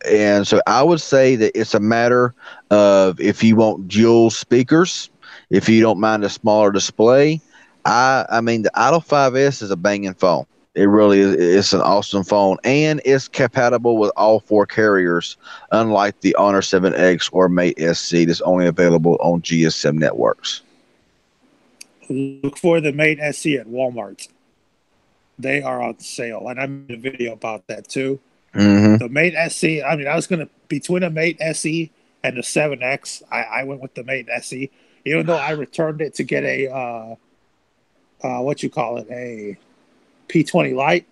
and so I would say that it's a matter of if you want dual speakers, if you don't mind a smaller display. I mean the Idol 5S is a banging phone. It really is. It's an awesome phone, and it's compatible with all four carriers, unlike the Honor 7X or Mate SC that's only available on GSM networks. look for the Mate SC at Walmart. They are on sale, and I made a video about that too. Mm-hmm. The Mate SC. I mean, I was gonna between a Mate SE and the 7X. I went with the Mate SE, even though I returned it to get a what you call it, a P20 Lite.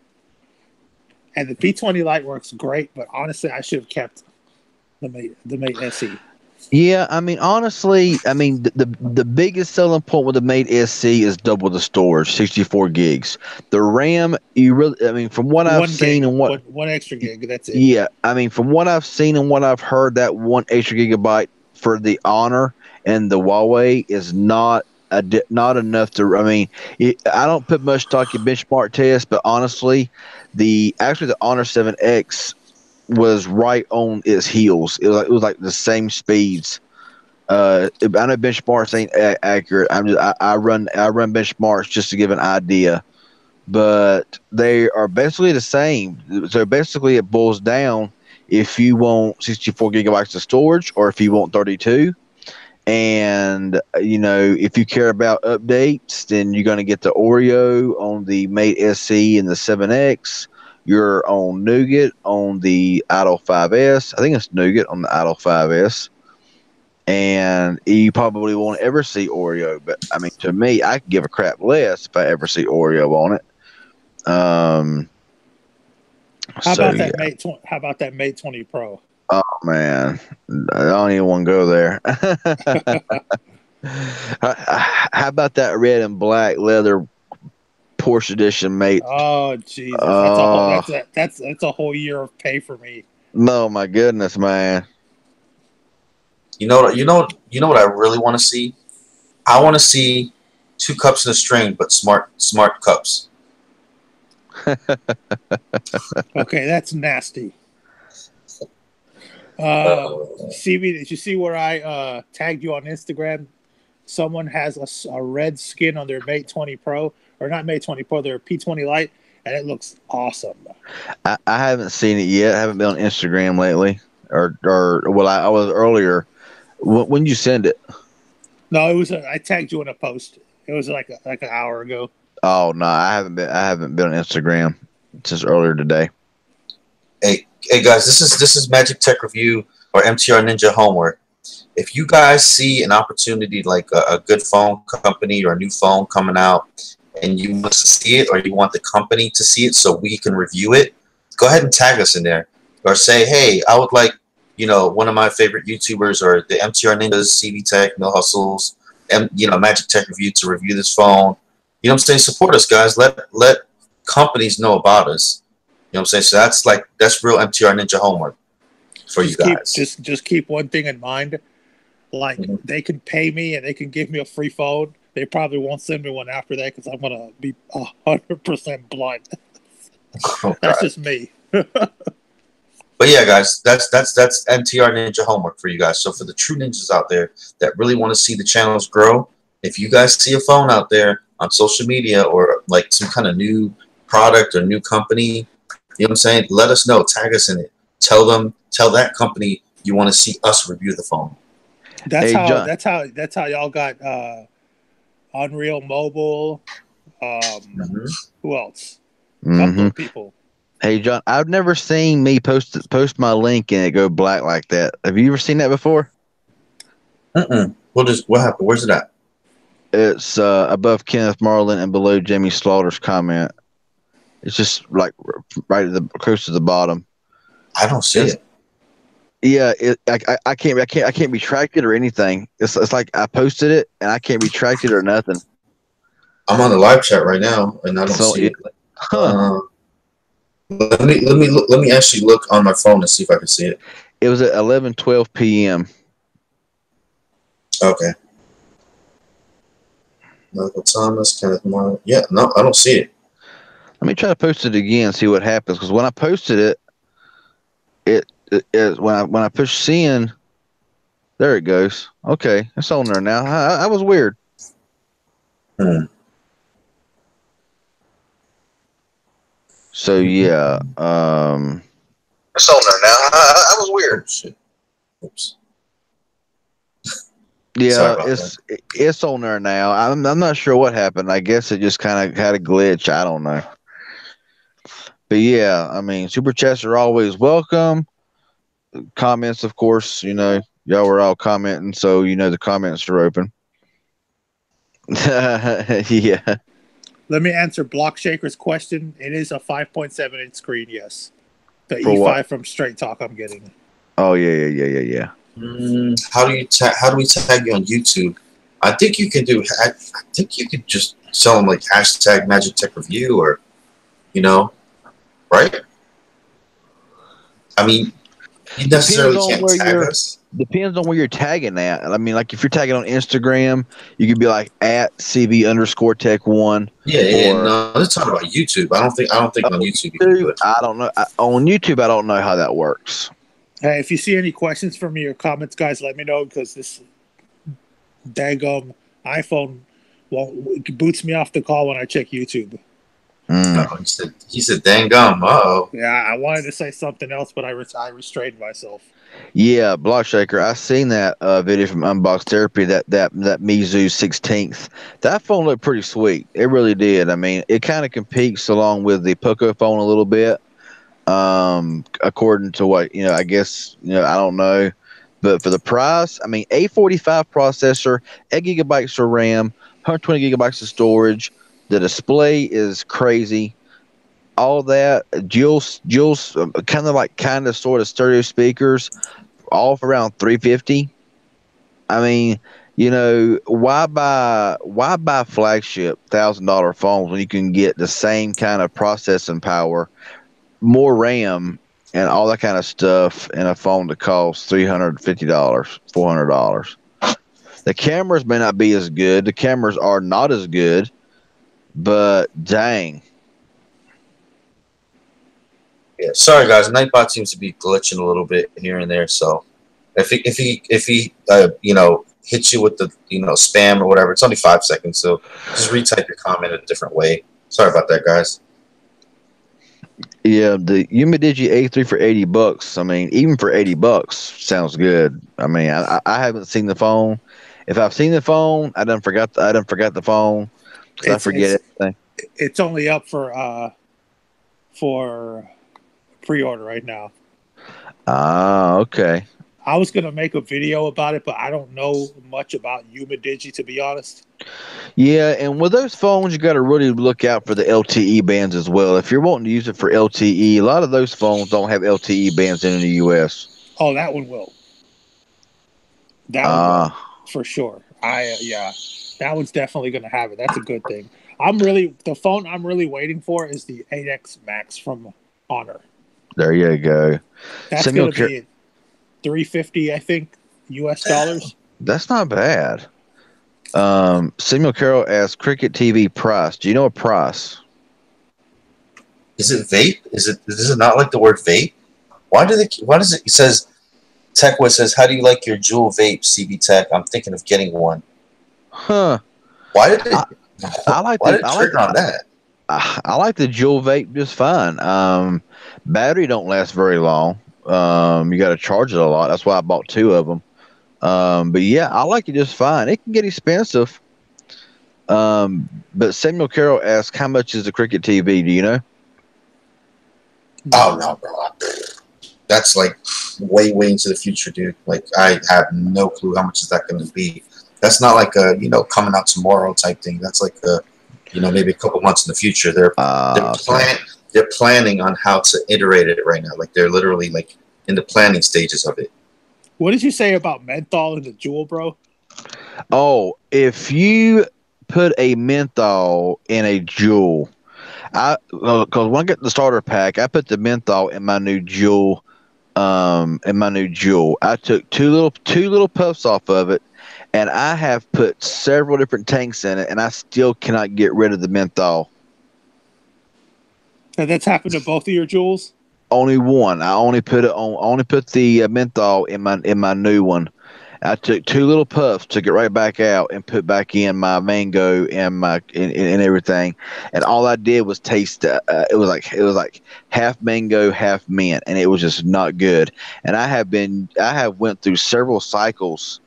And the P20 Lite works great, but honestly, I should have kept the Mate SE. Yeah, I mean, honestly, I mean, the biggest selling point with the Mate SC is double the storage, 64 gigs. The RAM, you really, I mean, from what I've seen and what, one extra gig, that's it. yeah, I mean, from what I've seen and what I've heard, that 1 extra gigabyte for the Honor and the Huawei is not enough to. I mean, I don't put much stock in benchmark tests, but honestly, the Honor 7X was right on its heels. It was like the same speeds. I know benchmarks ain't accurate. I run benchmarks just to give an idea, but they are basically the same. So basically, it boils down if you want 64 gigabytes of storage or if you want 32. And if you care about updates, then you're going to get the Oreo on the Mate SC and the 7X. You're on Nougat on the Idol 5S. I think it's Nougat on the Idol 5S. And you probably won't ever see Oreo. But, I mean, to me, I could give a crap less if I ever see Oreo on it. How about that Mate? How about that Mate 20 Pro? Oh, man. I don't even want to go there. How about that red and black leather Porsche edition, Mate? Oh Jesus, that's a whole year of pay for me. No, my goodness, man. You know what I really want to see? I want to see 2 cups in a string, but smart cups. Okay, that's nasty. CB, did you see where I tagged you on Instagram? Someone has a red skin on their Mate 20 Pro, or not Mate 20 Pro, their P20 Lite, and it looks awesome. I haven't seen it yet. I haven't been on Instagram lately, or well, I was earlier. When did you send it? No, it was I tagged you in a post. It was like an hour ago. Oh no, I haven't been. I haven't been on Instagram since earlier today. Hey guys, this is Magic Tech Review or MTR Ninja Homework. If you guys see an opportunity like a good phone company or a new phone coming out and you want to see it or you want the company to see it so we can review it, go ahead and tag us in there or say, hey, I would like, one of my favorite YouTubers or the MTR Ninjas, CV Tech, No Hustles, and Magic Tech Review to review this phone. You know what I'm saying? Support us, guys. Let companies know about us. You know what I'm saying? So that's real MTR Ninja homework for you guys. Just keep one thing in mind. Like they can pay me and they can give me a free phone. They probably won't send me one after that because I'm gonna be 100% blunt. Oh, that's just me. But yeah, guys, that's MTR Ninja homework for you guys. So for the true ninjas out there that really want to see the channels grow, if you guys see a phone out there on social media or like some kind of new product or new company, you know what I'm saying? Let us know. Tag us in it. Tell that company you want to see us review the phone. That's how y'all got Unreal Mobile. Who else? A couple of people. Hey John, I've never seen me post my link and it go black like that. Have you ever seen that before? What happened? Where's it at? It's above Kenneth Marlin and below Jamie Slaughter's comment. It's just like right at the close to the bottom. I don't see it. Yeah, I can't retract it or anything. It's like I posted it and I can't retract it or nothing. I'm on the live chat right now and I don't see it. Huh. Let me actually look on my phone and see if I can see it. It was at 11:12 p.m. Okay. Michael Thomas, Kenneth Marlin. Yeah, no, I don't see it. Let me try to post it again and see what happens. Because when I posted it, when I push send, there it goes. Okay, it's on there now. That was weird. So yeah, it's on there now. That was weird. Oh, shit. Oops. Yeah, it's on there now. I'm not sure what happened. I guess it just kind of had a glitch. I don't know. But yeah, I mean, super chats are always welcome. Comments, of course, y'all were all commenting, so the comments are open. Yeah. Let me answer Block Shaker's question. It is a 5.7-inch screen, yes. The For E5 what? from Straight Talk I'm getting. Oh yeah. How do we tag you on YouTube? I think you could just tell them like hashtag Magic Tech Review or, right? I mean, you necessarily can't tag us. Depends on where you're tagging at. I mean, like if you're tagging on Instagram, you could be like at CV_tech1. Yeah. No, let's talk about YouTube. I don't think on YouTube you can do it. I don't know. On YouTube, I don't know how that works. Hey, if you see any questions from me or comments, guys, let me know because this daggum iPhone boots me off the call when I check YouTube. No, he said dang gum. Yeah, I wanted to say something else, but I restrained myself. Yeah, Block Shaker. I seen that video from Unbox Therapy. That Mizu 16th. That phone looked pretty sweet. It really did. I mean, it kind of competes along with the Poco phone a little bit. According to what I guess I don't know, but for the price, I mean, A45 processor, 8 GB of RAM, 120 GB of storage. The display is crazy. All that dual kind of sort of stereo speakers, all for around 350. I mean, why buy flagship $1,000 phones when you can get the same kind of processing power, more RAM, and all that kind of stuff in a phone that costs $350, $400. The cameras may not be as good. The cameras are not as good, but dang. Yeah, sorry guys, Nightbot seems to be glitching a little bit here and there. So if he hits you with the spam or whatever, it's only 5 seconds. So just retype your comment a different way. Sorry about that, guys. Yeah, the Umidigi A3 for $80. I mean, even for $80 sounds good. I mean, I haven't seen the phone. If I've seen the phone, I done forgot the phone. because I forget everything. It's only up for pre-order right now. Ah, okay. I was gonna make a video about it, but I don't know much about Umidigi, to be honest. Yeah, and with those phones, you got to really look out for the LTE bands as well. If you're wanting to use it for LTE, a lot of those phones don't have LTE bands in the US. Oh, that one will. That one will, for sure. Yeah, that one's definitely gonna have it. That's a good thing. The phone I'm really waiting for is the 8X Max from Honor. There you go. That's gonna be $350, I think, US dollars. That's not bad. Samuel Carroll asks Cricket TV price. Do you know a price? Is it vape? Is it not like the word vape? Why does it says TechWest says, how do you like your Juul vape, CB Tech? I'm thinking of getting one. Huh. Why did it trigger on that? I like the Juul vape just fine. Battery don't last very long. You got to charge it a lot. That's why I bought 2 of them. But yeah, I like it just fine. It can get expensive. But Samuel Carroll asks, how much is the Cricket TV? Do you know? Oh no, bro. That's like way into the future, dude. Like I have no clue how much is that going to be. That's not like a coming out tomorrow type thing. That's like a maybe a couple months in the future. They're planning on how to iterate it right now. Like they're literally like in the planning stages of it. What did you say about menthol in the Juul, bro? Oh, if you put a menthol in a Juul, because when I get the starter pack, I put the menthol in my new Juul. I took two little puffs off of it, and I have put several different tanks in it, and I still cannot get rid of the menthol. And that's happened to both of your Juuls? Only one. I only put the menthol in my new one. I took 2 little puffs, took it right back out, and put back in my mango and and everything. And all I did was taste. It was like half mango, half mint, and it was just not good. And I have went through several cycles,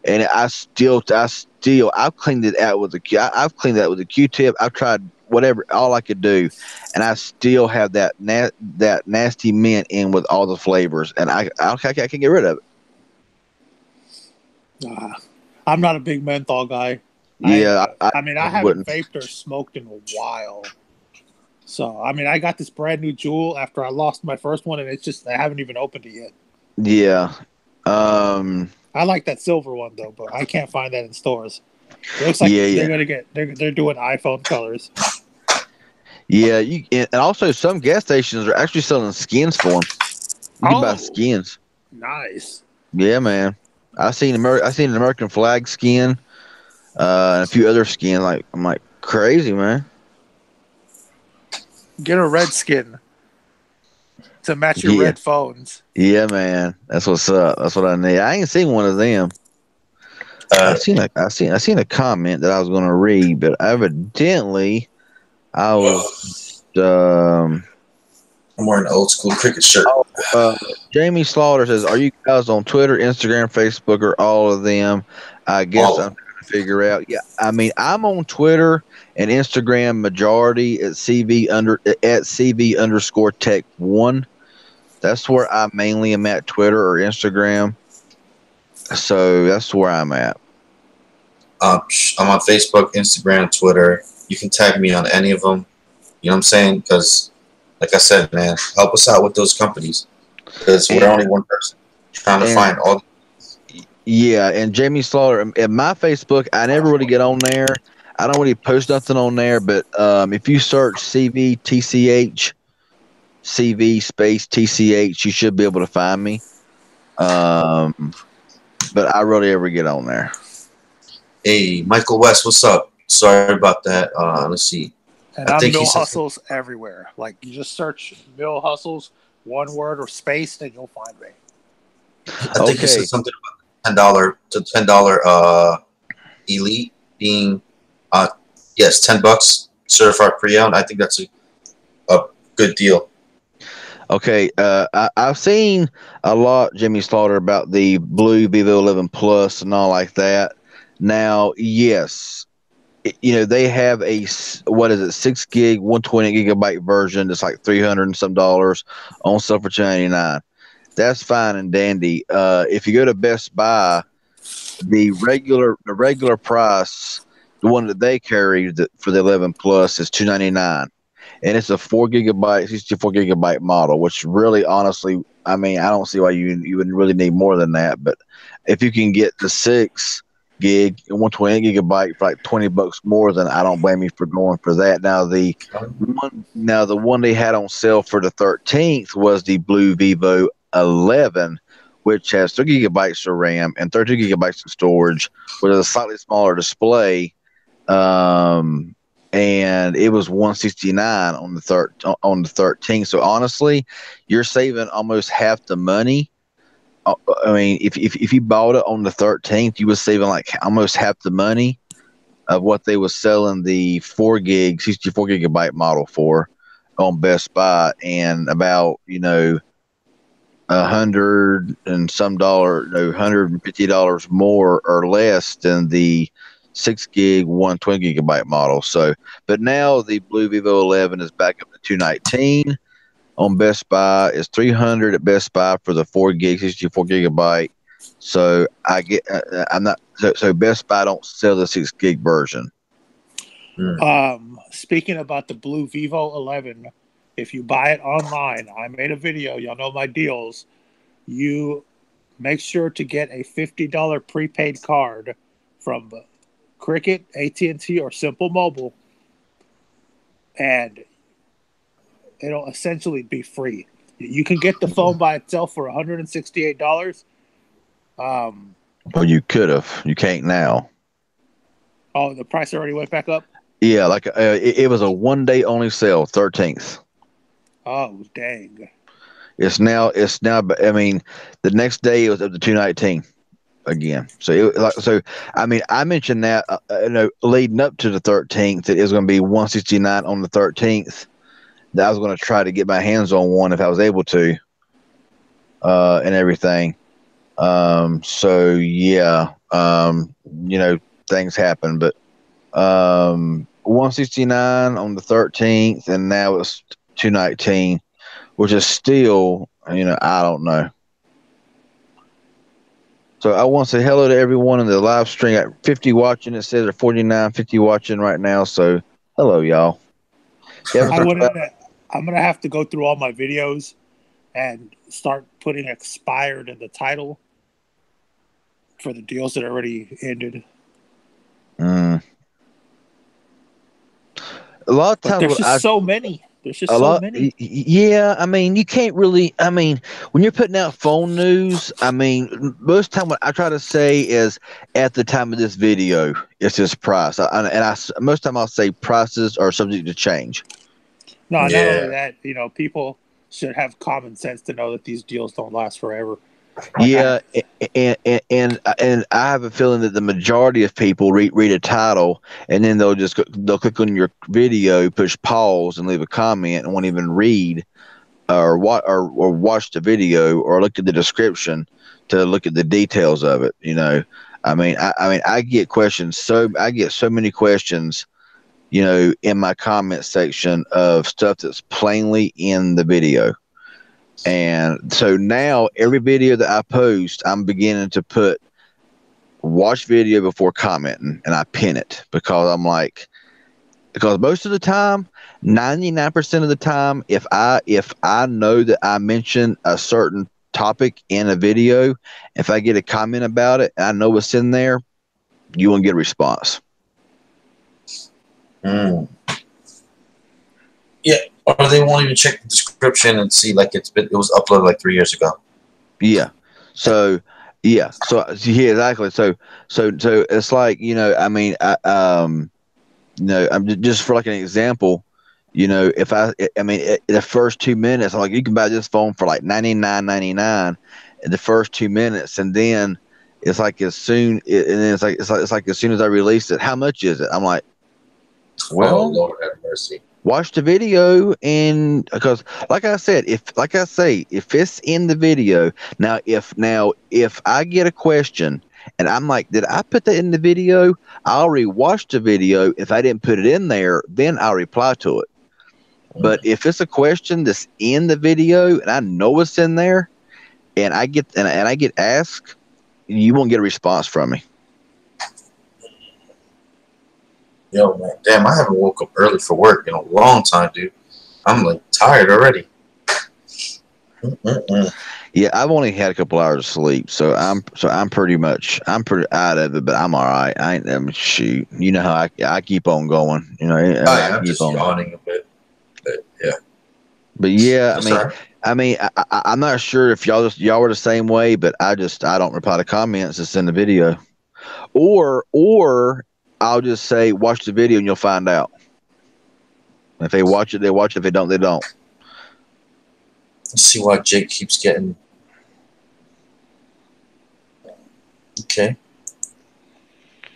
and I've cleaned it out with I've cleaned that with a Q-tip. I've tried whatever, all I could do, and I still have that nasty mint in with all the flavors, and I can't get rid of it. I'm not a big menthol guy. Yeah, I mean, I haven't vaped or smoked in a while. So, I mean, I got this brand new Juul after I lost my first one, and it's just I haven't even opened it yet. Yeah. I like that silver one though, but I can't find that in stores. It looks like they're doing iPhone colors. Yeah, and also some gas stations are actually selling skins for them. You can buy skins. Nice. Yeah, man. I seen an American flag skin, and a few other skins. I'm like crazy, man. Get a red skin to match your red phones. Yeah, man. That's what's up. That's what I need. I ain't seen one of them. I seen a comment that I was going to read, but evidently I was. I'm wearing an old school cricket shirt. Jamie Slaughter says, "Are you guys on Twitter, Instagram, Facebook, or all of them?" I guess I'm trying to figure out. Yeah, I mean, I'm on Twitter and Instagram majority at CV_Tech1. That's where I mainly am at, Twitter or Instagram. So that's where I'm at. I'm on Facebook, Instagram, Twitter. You can tag me on any of them. You know what I'm saying? Because, like I said, man, help us out with those companies. Because we're only one person trying to find all. Yeah, and Jamie Slaughter, at my Facebook, I never really get on there. I don't really post nothing on there, but if you search CVTCH, CV space TCH, you should be able to find me. But I rarely ever get on there. Hey, Michael West, what's up? Sorry about that. Let's see. And I'm Mill Hustles everywhere. Like, you just search Mill Hustles, one word or space, then you'll find me. I think he said something about $10 Elite being, yes, $10 certified pre-owned. I think that's a good deal. Okay, I've seen a lot, Jimmy Slaughter, about the blue Vivo 11 Plus and all like that. Now, yes, they have what is it, 6 gig, 120 gigabyte version. That's like $300 and some dollars on sale for $299. That's fine and dandy. If you go to Best Buy, the regular price, the one that they carry for the 11 Plus is $299, and it's a 4 gigabyte, 64 gigabyte model. Which really, honestly, I mean, I don't see why you would really need more than that. But if you can get the 6 gig and 120 gigabyte for like $20 more, then I don't blame you for going for that. Now the one they had on sale for the 13th was the Blue Vivo 11, which has 3 gigabytes of RAM and 32 gigabytes of storage with a slightly smaller display. And it was 169 on the 13th. So honestly, you're saving almost half the money. I mean, if you bought it on the 13th, you was saving like almost half the money of what they was selling the 4 gig, 64 gigabyte model for on Best Buy, and about $100 and some dollar, $150 more or less than the 6 gig, 120 gigabyte model. So, but now the Blue Vivo 11 is back up to 219 on Best Buy. It's 300 at Best Buy for the 4 gig, 64 gigabyte. So I'm not. So Best Buy don't sell the 6 gig version. Speaking about the Blue Vivo 11, if you buy it online, I made a video. Y'all know my deals. You make sure to get a $50 prepaid card from Cricket, AT&T, or Simple Mobile, and it'll essentially be free. You can get the phone by itself for $168. Well, you could have. You can't now. Oh, the price already went back up? Yeah, like it was a 1 day only sale, 13th. Oh, dang. It's now. I mean, the next day it was up to 219 again. So I mean, I mentioned that leading up to the 13th that it was going to be 169 on the 13th. That I was going to try to get my hands on one if I was able to, and everything. So yeah, things happen, but 169 on the 13th, and now it's 219, which is still, I don't know. So I want to say hello to everyone in the live stream. Got 50 watching. It says there's 49, 50 watching right now. So hello, y'all. I'm gonna have to go through all my videos and start putting expired in the title for the deals that already ended. A lot of times, there's just so many. There's just so many. Yeah, I mean, you can't really. I mean, when you're putting out phone news, I mean, most time what I try to say is at the time of this video, it's this price, most time I'll say prices are subject to change. No, not only that, people should have common sense to know that these deals don't last forever. Yeah, and I have a feeling that the majority of people read a title and then they'll click on your video, push pause, and leave a comment, and won't even read or watch the video or look at the description to look at the details of it. I mean, I get questions. I get so many questions, in my comment section of stuff that's plainly in the video. And so now every video that I post, I'm beginning to put watch video before commenting, and I pin it because most of the time, 99% of the time, if I know that I mention a certain topic in a video, if I get a comment about it, and I know what's in there, you won't get a response. Yeah, or they won't even check the description and see like it was uploaded like 3 years ago. Yeah. So yeah, exactly. So it's like, I mean, I'm just for like an example, if the first 2 minutes, I'm like, you can buy this phone for like $99.99 in the first 2 minutes, and then it's like it's like as soon as I release it, how much is it? I'm like, well, oh, Lord have mercy. Watch the video, and because like I say, if it's in the video, if I get a question And I'm like, did I put that in the video? I already watched the video. If I didn't put it in there, then I'll reply to it. But if it's a question that's in the video and I know it's in there, and I get and I get asked, you won't get a response from me. Yo, man, damn, I haven't woke up early for work in a long time, dude. I'm like tired already. Yeah, I've only had a couple hours of sleep, so I'm pretty out of it, but I'm all right. Shoot, you know how I keep on going. You know, I I'm keep just on. yawning a bit. But yeah. But yeah, That's all right. I'm not sure if y'all were the same way, but I don't reply to comments that's in the video, or I'll just say watch the video and you'll find out. If they watch it, they watch it. If they don't, they don't. Let's see why Jake keeps getting. Okay.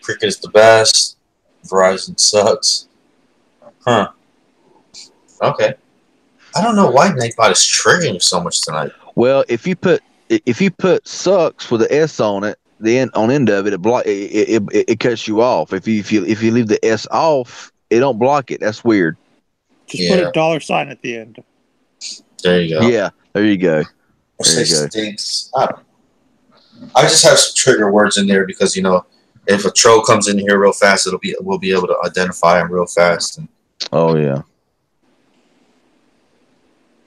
Cricket is the best. Verizon sucks. Huh. Okay. I don't know why Nightbot is triggering so much tonight. Well, if you put sucks with the S on it, the end of it, it cuts you off. If you leave the S off, it don't block it. That's weird. Just put a $sign at the end. There you go. Yeah, there you go. There you go. Stinks. I just have some trigger words in there because if a troll comes in here real fast, we'll be able to identify him real fast. Oh yeah.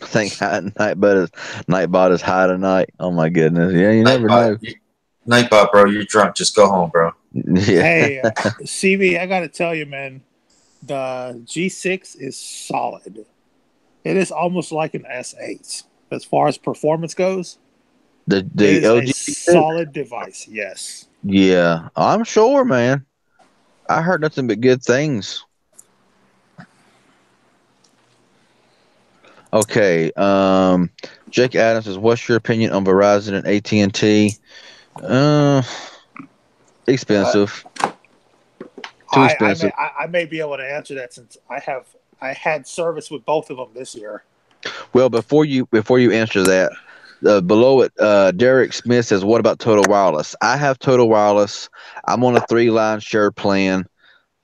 I think Nightbot is high tonight. Oh my goodness. Yeah, you never know. Nightbot, bro, you're drunk. Just go home, bro. Yeah. Hey, CB, I got to tell you, man, the G6 is solid. It is almost like an S8 as far as performance goes. The LG is a solid device. Yes. Yeah, I'm sure, man. I heard nothing but good things. Okay. Jake Adams says, "What's your opinion on Verizon and AT&T?" Expensive. Too expensive. I may be able to answer that since I had service with both of them this year. Well, before you answer that, below it, Derek Smith says, "What about Total Wireless?" I have Total Wireless. I'm on a 3-line share plan.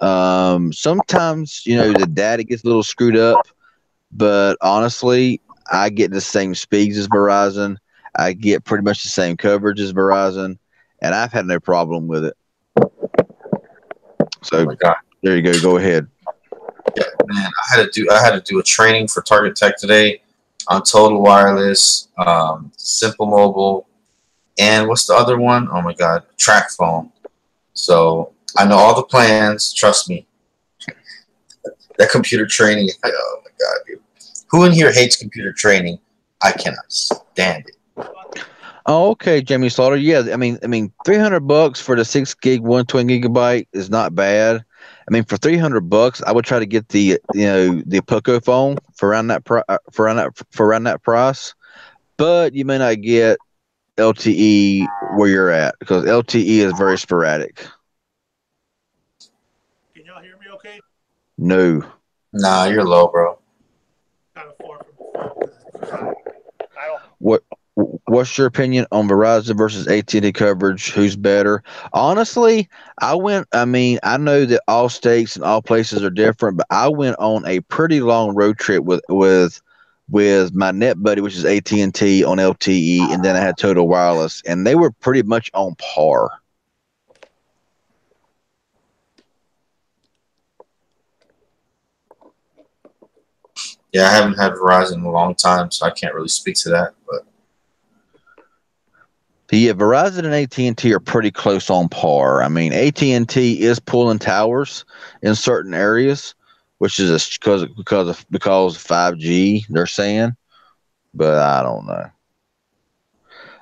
Sometimes the data gets a little screwed up, but honestly, I get the same speeds as Verizon. I get pretty much the same coverage as Verizon, and I've had no problem with it. So there you go. Go ahead. Yeah, man, I had to do a training for Target Tech today on Total Wireless, Simple Mobile, and what's the other one? Oh my God, Track Phone. So I know all the plans. Trust me. That computer training. Oh my God, dude. Who in here hates computer training? I cannot stand it. Oh, okay, Jamie Slaughter. Yeah, I mean, $300 for the 6 gig, 120 gigabyte is not bad. I mean, for $300, I would try to get the Poco phone for around that price. But you may not get LTE where you're at because LTE is very sporadic. Can y'all hear me? Okay. No. Nah, you're low, bro. Kind of far from the phone. What's your opinion on Verizon versus AT&T coverage? Who's better? Honestly, I know that all states and all places are different, but I went on a pretty long road trip with my net buddy, which is AT&T on LTE, and then I had Total Wireless, and they were pretty much on par. Yeah, I haven't had Verizon in a long time, so I can't really speak to that. But yeah, Verizon and AT&T are pretty close on par. I mean, AT&T is pulling towers in certain areas, which is because of 5G. They're saying, but I don't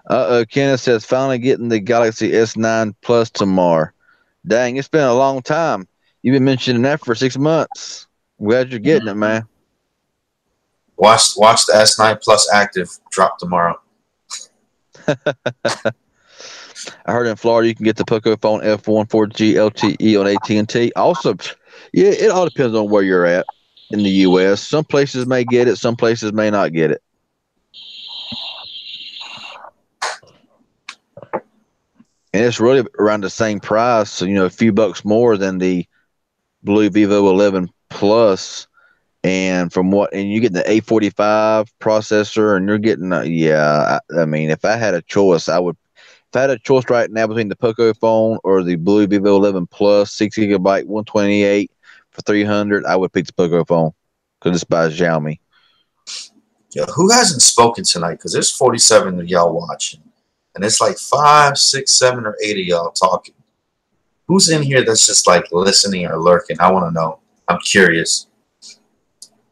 know. Kenneth says finally getting the Galaxy S9 Plus tomorrow. Dang, it's been a long time. You've been mentioning that for 6 months. I'm glad you're getting it, man. Watch the S9 Plus Active drop tomorrow. I heard in Florida you can get the Poco Phone F1 4G LTE on AT&T. Also, yeah, it all depends on where you're at in the U.S. Some places may get it, some places may not get it. and it's really around the same price. So a few bucks more than the Blue Vivo 11 Plus. And you get the A45 processor, and you're getting I mean, if I had a choice, if I had a choice right now between the Poco phone or the Blue Vivo 11 Plus 6 GB 128 for 300, I would pick the Poco phone because it's by Xiaomi. Yeah, who hasn't spoken tonight? Because there's 47 of y'all watching, and it's like 5, 6, 7, or 8 of y'all talking. Who's in here that's just like listening or lurking? I want to know. I'm curious.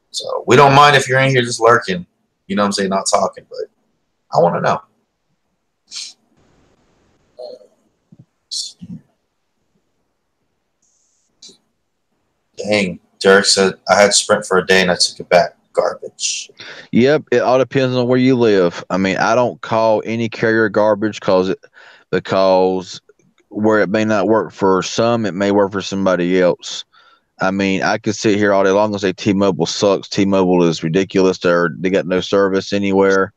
So we don't mind if you're in here just lurking. You know what I'm saying? Not talking, but I want to know. Dang, Derek said I had Sprint for a day and I took it back. Garbage. Yep, it all depends on where you live. I mean, I don't call any carrier garbage because where it may not work for some, it may work for somebody else. I mean, I could sit here all day long and say T-Mobile sucks. T-Mobile is ridiculous. They got no service anywhere.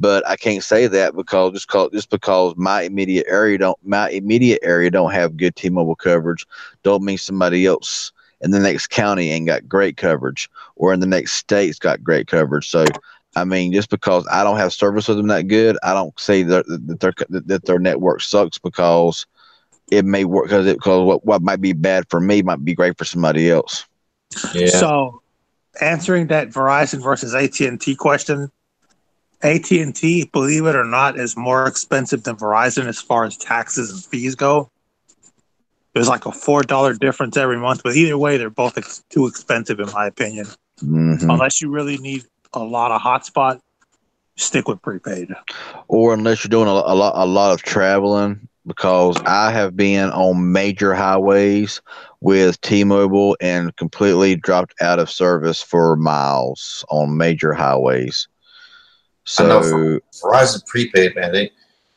But I can't say that just because my immediate area don't have good T-Mobile coverage, don't mean somebody else in the next county ain't got great coverage, or in the next state's got great coverage. So, I mean, just because I don't have service with them that good, I don't say that their network sucks because it may work because what might be bad for me might be great for somebody else. Yeah. So, answering that Verizon versus AT&T question, AT&T, believe it or not, is more expensive than Verizon as far as taxes and fees go. There's like a $4 difference every month, but either way, they're both too expensive in my opinion. Mm-hmm. Unless you really need a lot of hotspot, stick with prepaid. Or unless you're doing a lot of traveling, because I have been on major highways with T-Mobile and completely dropped out of service for miles on major highways. So I know for Verizon prepaid, man,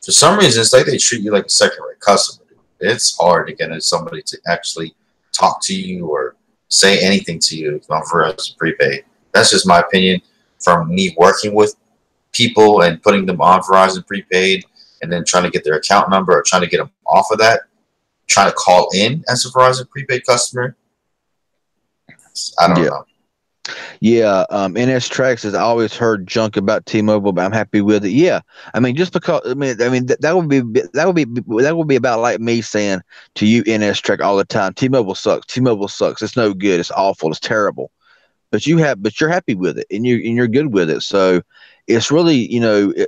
for some reason it's like they treat you like a second-rate customer. It's hard to get somebody to actually talk to you or say anything to you on Verizon prepaid. That's just my opinion from me working with people and putting them on Verizon prepaid and then trying to get their account number or trying to get them off of that, trying to call in as a Verizon prepaid customer. I don't know. Yeah, NS Tracks has always heard junk about T-Mobile, but I'm happy with it. Yeah, I mean, just because that would be about like me saying to you, NS Track, all the time, T-Mobile sucks. T-Mobile sucks. It's no good. It's awful. It's terrible. But you're happy with it, and you're good with it. So it's really, it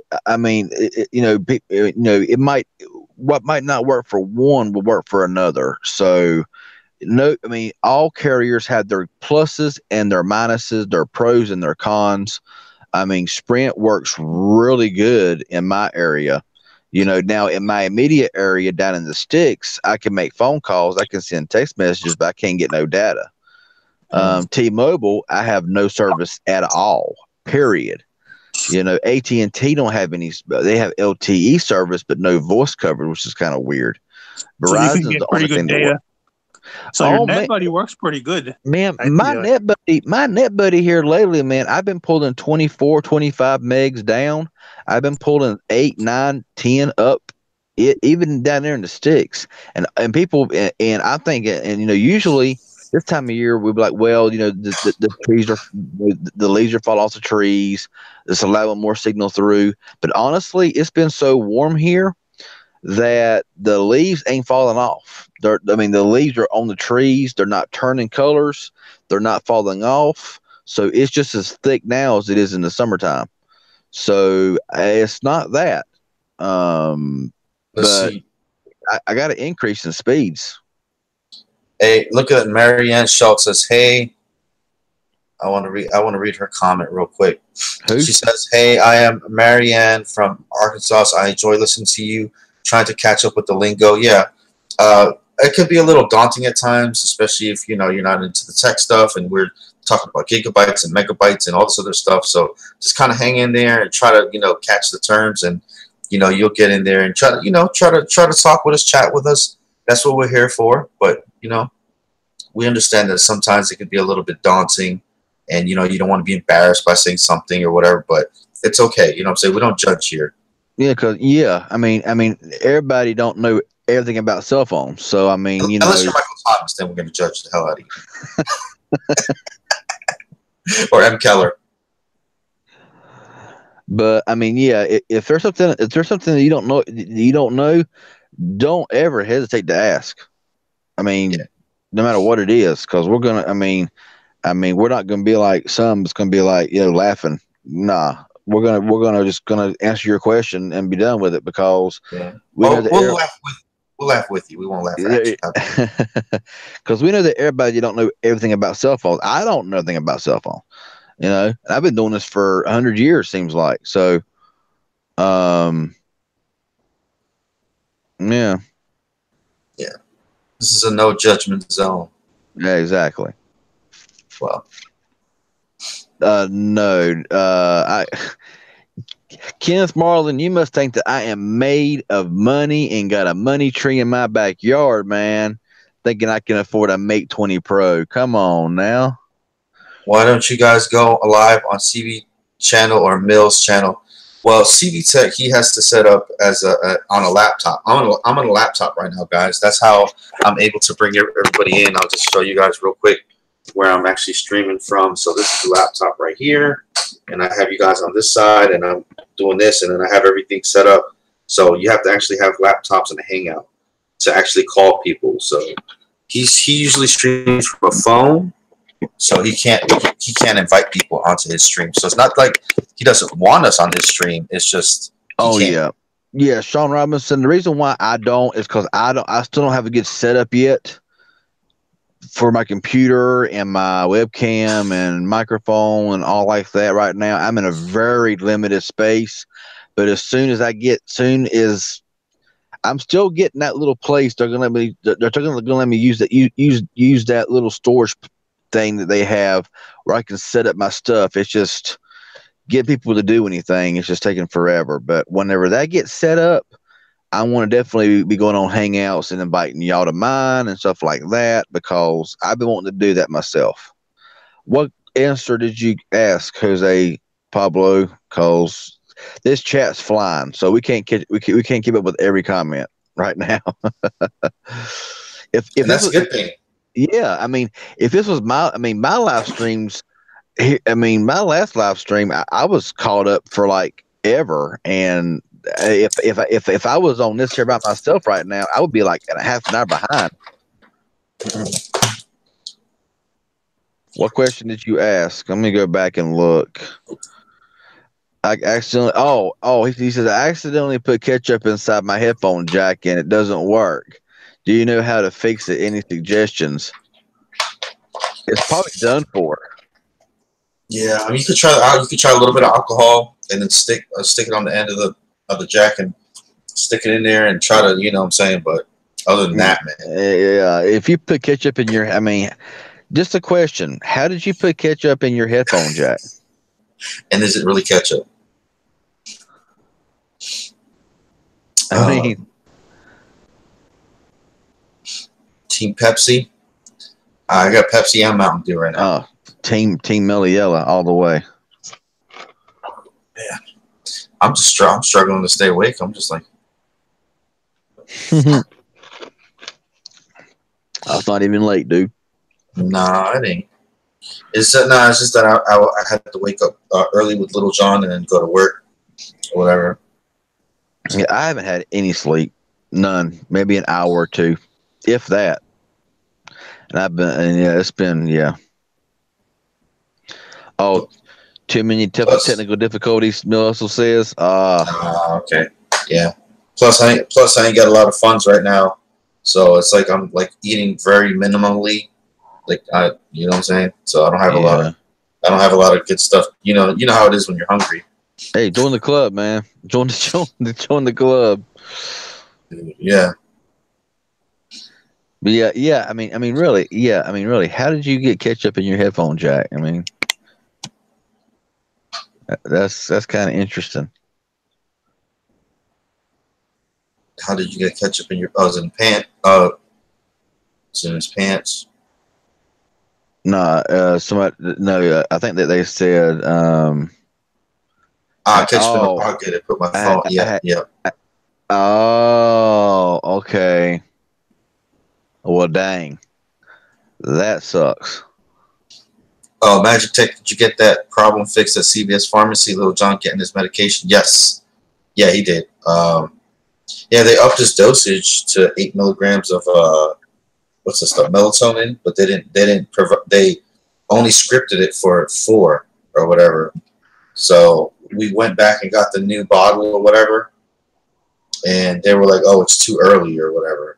might what might not work for one will work for another. So. No, I mean, all carriers have their pluses and their minuses, their pros and their cons. I mean, Sprint works really good in my area. Now in my immediate area down in the sticks, I can make phone calls, I can send text messages, but I can't get no data. T-Mobile, I have no service at all, period. AT&T don't have any, they have LTE service, but no voice coverage, which is kind of weird. So you can Verizon's get the pretty only good thing that data. works. So your NetBuddy works pretty good. Man, my NetBuddy here lately, man, I've been pulling 24, 25 megs down. I've been pulling 8, 9, 10 up, even down there in the sticks. And people, and I think, and usually this time of year, we'll be like, well, the trees the leaves are falling off the trees. It's allowing more signal through. But honestly, it's been so warm here that the leaves ain't falling off. The leaves are on the trees. They're not turning colors. They're not falling off. So it's just as thick now as it is in the summertime. So it's not that. Let's see. I got an increase in speeds. Hey, look at Marianne Schultz says, "Hey, I want to read her comment real quick." Who? She says, "Hey, I am Marianne from Arkansas. I enjoy listening to you. Trying to catch up with the lingo. Yeah, it could be a little daunting at times, especially if you're not into the tech stuff, and we're talking about gigabytes and megabytes and all this other stuff. So just kind of hang in there and try to catch the terms, and you'll get in there and try to talk with us, chat with us. That's what we're here for. But we understand that sometimes it can be a little bit daunting, and you don't want to be embarrassed by saying something or whatever. But it's okay. I'm saying? We don't judge here. Yeah, I mean, everybody don't know everything about cell phones. So I mean, you Unless know, you're Michael Thomas, then we're going to judge the hell out of you. Or M. Keller. but I mean, yeah, if there's something, that you don't know, don't ever hesitate to ask. I Yeah. mean, no matter what it is, because we're gonna. We're not gonna be like some. It's gonna be like, laughing. Nah, we're gonna just gonna answer your question and be done with it, because Yeah. we know Oh, that we'll laugh with you. We won't laugh at you. because we know that everybody don't know everything about cell phones. I don't know anything about cell phones. And I've been doing this for 100 years, seems like. So, um, yeah, Yeah. This is a no judgment zone. yeah, exactly. Well, No, Kenneth Marlin, you must think that I am made of money and got a money tree in my backyard, man. Thinking I can afford a Mate 20 Pro. Come on now. why don't you guys go live on CB channel or Mill's channel? Well, CB Tech, he has to set up as on a laptop. I'm on a laptop right now, guys. That's how I'm able to bring everybody in. I'll just show you guys real quick where I'm actually streaming from. So this is the laptop right here, and I have you guys on this side, and I'm doing this, and then I have everything set up. So you have to actually have laptops and a Hangout to actually call people. So he usually streams from a phone. So he can't invite people onto his stream. So it's not like he doesn't want us on his stream. It's just Oh can't. yeah, Sean Robinson. The reason why I don't is because I still don't have a good setup yet for my computer and my webcam and microphone and all like that. Right now, I'm in a very limited space. But as soon as I'm still getting that little place, they're gonna let me use that little storage thing that they have where I can set up my stuff. It's just get people to do anything. It's just taking forever. But whenever that gets set up, I want to definitely be going on Hangouts and inviting y'all to mine and stuff like that, because I've been wanting to do that myself. What answer did you ask, Jose Pablo? Because this chat's flying, so we can't keep up with every comment right now. if And this that's was, a good thing. yeah, I mean, if this was my live streams, my last live stream, I was caught up for like ever, and if I was on this here by myself right now, I would be like a half an hour behind. What question did you ask? Let me go back and look. I accidentally. He says I accidentally put ketchup inside my headphone jack and it doesn't work. Do you know how to fix it? Any suggestions? It's probably done for. Yeah, I mean, you could try a little bit of alcohol and then stick it on the end of the jack and stick it in there and try to, you know what I'm saying. But other than that, man, Yeah, if you put ketchup in your, just a question: how did you put ketchup in your headphone jack? and is it really ketchup? I mean, Team Pepsi. I got Pepsi and Mountain Dew right now. Team Meliella all the way. Yeah, I'm struggling to stay awake. I'm just like, It's not even late, dude. nah, it ain't. It's just that I had to wake up early with Little John and then go to work or whatever. Yeah, I haven't had any sleep, none. Maybe an hour or two, if that. It's been Oh, too many technical difficulties. Mill also says. Okay, yeah. Plus I ain't got a lot of funds right now, so it's like I'm like eating very minimally. Like you know what I'm saying. So I don't have a lot of good stuff. You know how it is when you're hungry. Hey, join the club, man. Join the club. Yeah. But yeah. Really. How did you get ketchup in your headphone jack? I mean, that's kind of interesting. How did you get ketchup in your? Oh, it was in pant. It's in his pants. No, I think that they said. Ketchup in my pocket. I put my phone. Yeah. Oh, okay. Well, dang, that sucks. Oh, Magic Tech, did you get that problem fixed at CVS Pharmacy? Little John getting his medication? Yes. Yeah, he did. Yeah, they upped his dosage to 8 milligrams of what's the stuff, melatonin, but they only scripted it for 4 or whatever. So we went back and got the new bottle or whatever, and they were like, "Oh, it's too early" or whatever.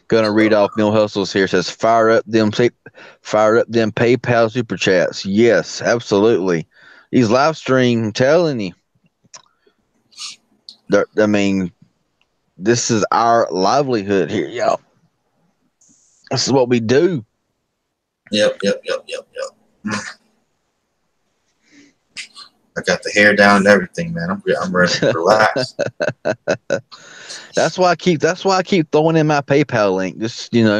Gonna read off Mill Hustles here. Says fire up them PayPal super chats. Yes, absolutely. These live stream, I'm telling you. I mean, this is our livelihood here, y'all. This is what we do. Yep. I got the hair down and everything, man. I'm ready to relax. That's why I keep throwing in my PayPal link. I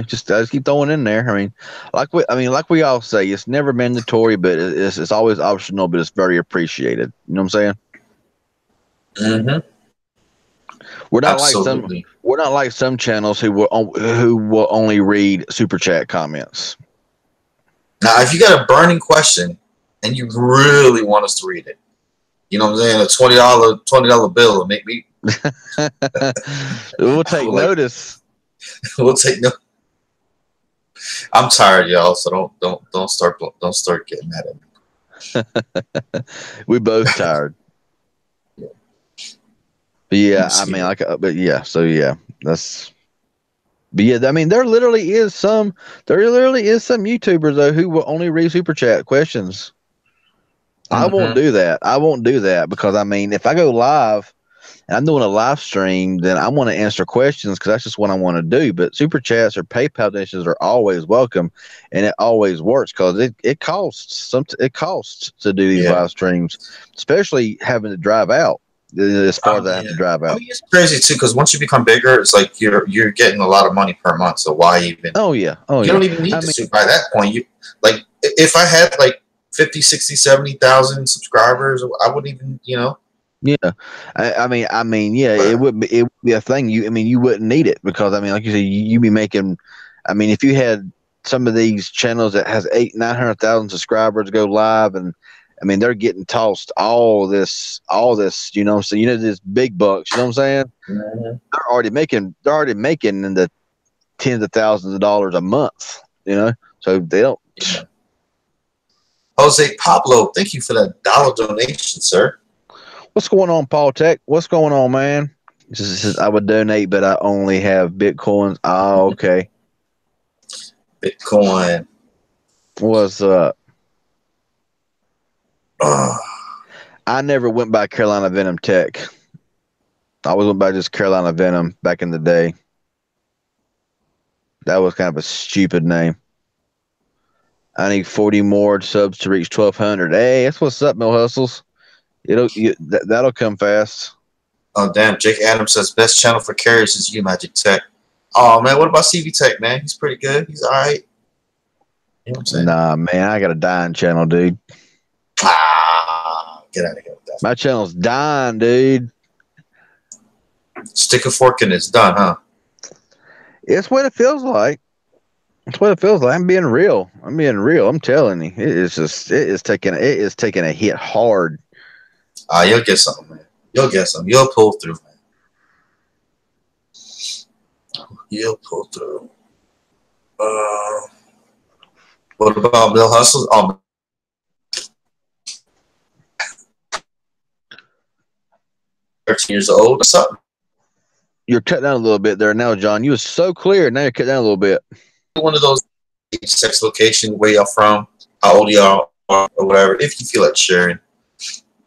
just keep throwing in there. Like we all say, it's never mandatory, but it's always optional, but it's very appreciated. You know what I'm saying? Mm-hmm. We're not like some channels who will only read super chat comments. Now, if you got a burning question and you really want us to read it, you know what I'm saying? A $20 bill will make me. We'll take notice. We'll take no. I'm tired, y'all. So don't start getting mad at me. We both tired. But yeah, I mean, that's. But yeah, I mean, there literally is some YouTubers though who will only read super chat questions. I won't do that. I won't do that because I mean, if I go live and I'm doing a live stream, then I want to answer questions because that's just what I want to do. But super chats or PayPal donations are always welcome, and it always works because it costs to do these live streams, especially having to drive out. As far as I have to drive out. I mean, it's crazy too because once you become bigger, it's like you're getting a lot of money per month. So why even? Oh yeah. You don't even need to. By that point, you like if I had like 50, 60, 70,000 subscribers, I wouldn't even, Yeah, I mean, yeah, it would be a thing. You wouldn't need it because I mean, like you said, you be making. I mean, if you had some of these channels that has 800,000-900,000 subscribers go live, and I mean, they're getting tossed all this, so this big bucks, you know what I'm saying? Mm-hmm. They're already making in the tens of thousands of dollars a month, so they don't. Yeah. Jose Pablo, thank you for that $1 donation, sir. What's going on, Paul Tech? What's going on, man? It says I would donate, but I only have Bitcoins. Oh, okay. Bitcoin. What's up? I never went by Carolina Venom Tech. I always went by just Carolina Venom back in the day. That was kind of a stupid name. I need 40 more subs to reach 1,200. Hey, that's what's up, Mill Hustles. That'll come fast. Oh, damn. Jake Adams says, best channel for carriers is you, Magic Tech. Oh, man, what about CV Tech, man? He's pretty good. He's all right. You know what I'm saying? Nah, man, I got a dying channel, dude. Get out of here with that. My channel's dying, dude. Stick a fork in it's done, huh? It's what it feels like. It's what it feels like. I'm being real. I'm telling you. It is taking a hit hard. You'll get something, man. You'll get something. You'll pull through, man. You'll pull through. What about Bill Hustles? Oh, 13 years old. What's up? You're cutting down a little bit there now, John. You was so clear. Now you're cutting down a little bit. One of those sex location, where y'all from, how old y'all are, or whatever. If you feel like sharing,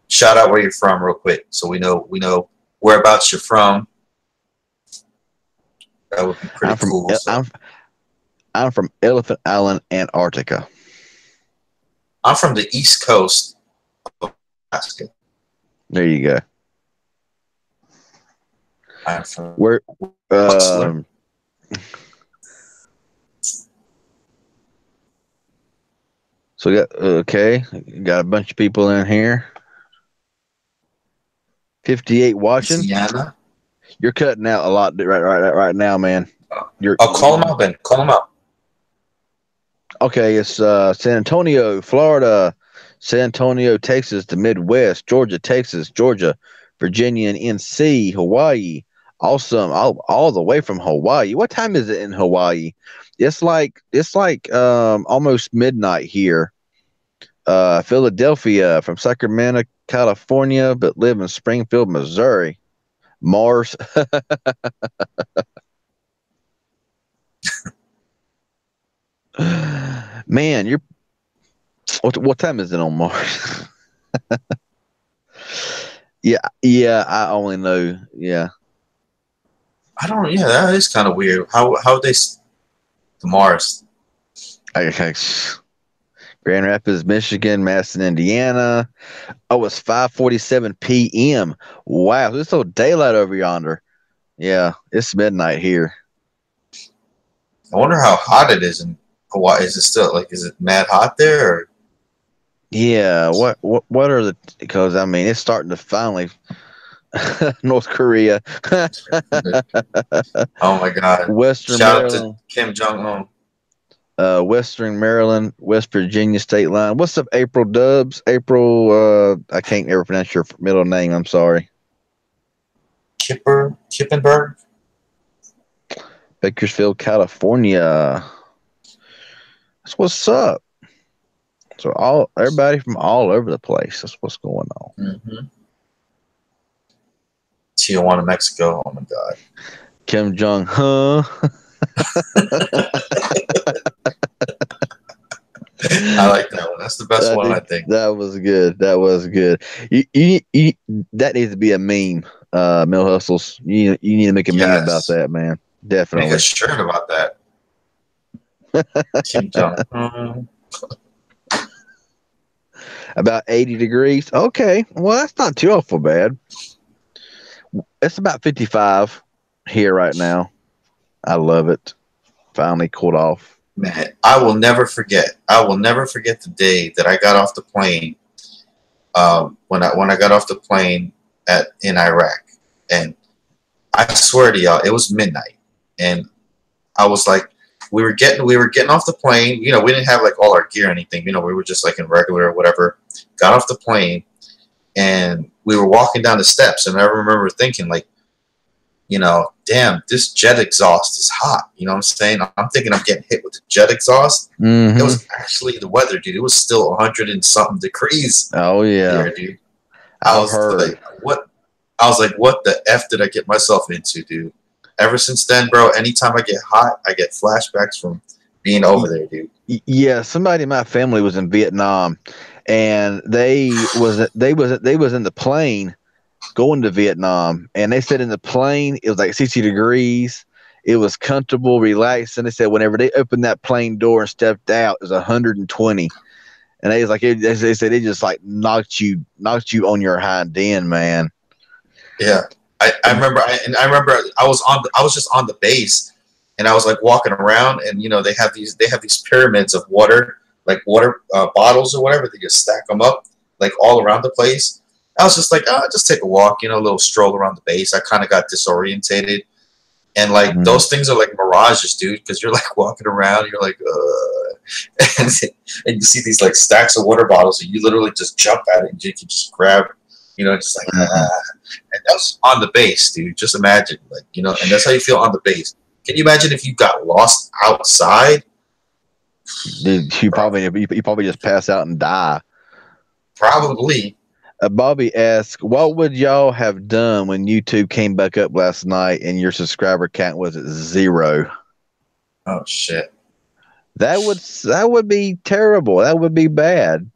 shout out where you're from real quick, so we know whereabouts you're from. That would be pretty cool. I'm from Elephant Island, Antarctica. I'm from the East Coast of Alaska. There you go. I'm from where. So got a bunch of people in here. 58 watching. Louisiana. You're cutting out a lot right now, man. I'll call him out, Ben. Call him out. Okay, it's San Antonio, Florida, San Antonio, Texas, the Midwest, Georgia, Texas, Georgia, Virginia, and NC, Hawaii. Awesome, all the way from Hawaii. What time is it in Hawaii? It's like almost midnight here. Philadelphia, from Sacramento, California, but live in Springfield, Missouri. Mars. Man, you're what time is it on Mars? Yeah, I only know. Yeah, I don't. Yeah, that is kind of weird. How they the Mars? I Grand Rapids, Michigan, Madison, Indiana. Oh, it's 5:47 p.m. Wow, there's still daylight over yonder. Yeah, it's midnight here. I wonder how hot it is in Hawaii. Is it still like? Is it mad hot there? Or? Yeah, what are the? Because I mean, it's starting to finally. North Korea. Oh my God! Western Shout out Maryland. to Kim Jong Western Maryland, West Virginia state line. What's up, April Dubs? April, I can't ever pronounce your middle name. I'm sorry. Kippenberg. Bakersfield, California. That's what's up. So everybody from all over the place. That's what's going on. Mm-hmm. Tijuana, Mexico. Oh my God. Kim Jong, huh? I like that one. That's the best one, I think. That was good. That was good. That needs to be a meme. Mill Hustles. You need to make a meme about that, man. Definitely. Make a shirt about that. Kim Jong. About 80 degrees. Okay. Well, that's not too awful bad. It's about 55 here right now. I love it. Finally cooled off. Man, I will never forget. I will never forget the day that I got off the plane. When I got off the plane in Iraq, and I swear to y'all, it was midnight, and I was like, we were getting off the plane. You know, we didn't have like all our gear or anything. You know, we were just like in regular or whatever. Got off the plane, and we were walking down the steps, and I remember thinking like, you know, damn, this jet exhaust is hot. You know what I'm saying? I'm thinking I'm getting hit with the jet exhaust. Mm-hmm. It was actually the weather, dude. It was still 100 and something degrees. Oh yeah, there, dude. I was like, what? I was like, what the F did I get myself into, dude? Ever since then, bro, anytime I get hot, I get flashbacks from being over there, dude. Yeah, somebody in my family was in Vietnam, and they was in the plane going to Vietnam, and they said in the plane it was like 60 degrees. It was comfortable, relaxed, and they said whenever they opened that plane door and stepped out, it was 120. And they was like, they said it just like knocked you on your hind end, man. Yeah, I remember. I was just on the base, and I was like walking around, and you know they have these pyramids of water, like water bottles or whatever. They just stack them up like all around the place. I was just like, just take a walk, you know, a little stroll around the base. I kind of got disorientated, and like those things are like mirages, dude, because you're like walking around, you're like, and you see these like stacks of water bottles, and you literally just jump at it and you can just grab. You know, just like, and that's on the base, dude. Just imagine, like, you know, and that's how you feel on the base. Can you imagine if you got lost outside? Dude, you probably just pass out and die. Probably. Bobby asked, what would y'all have done when YouTube came back up last night and your subscriber count was at 0? Oh shit. That would be terrible. That would be bad.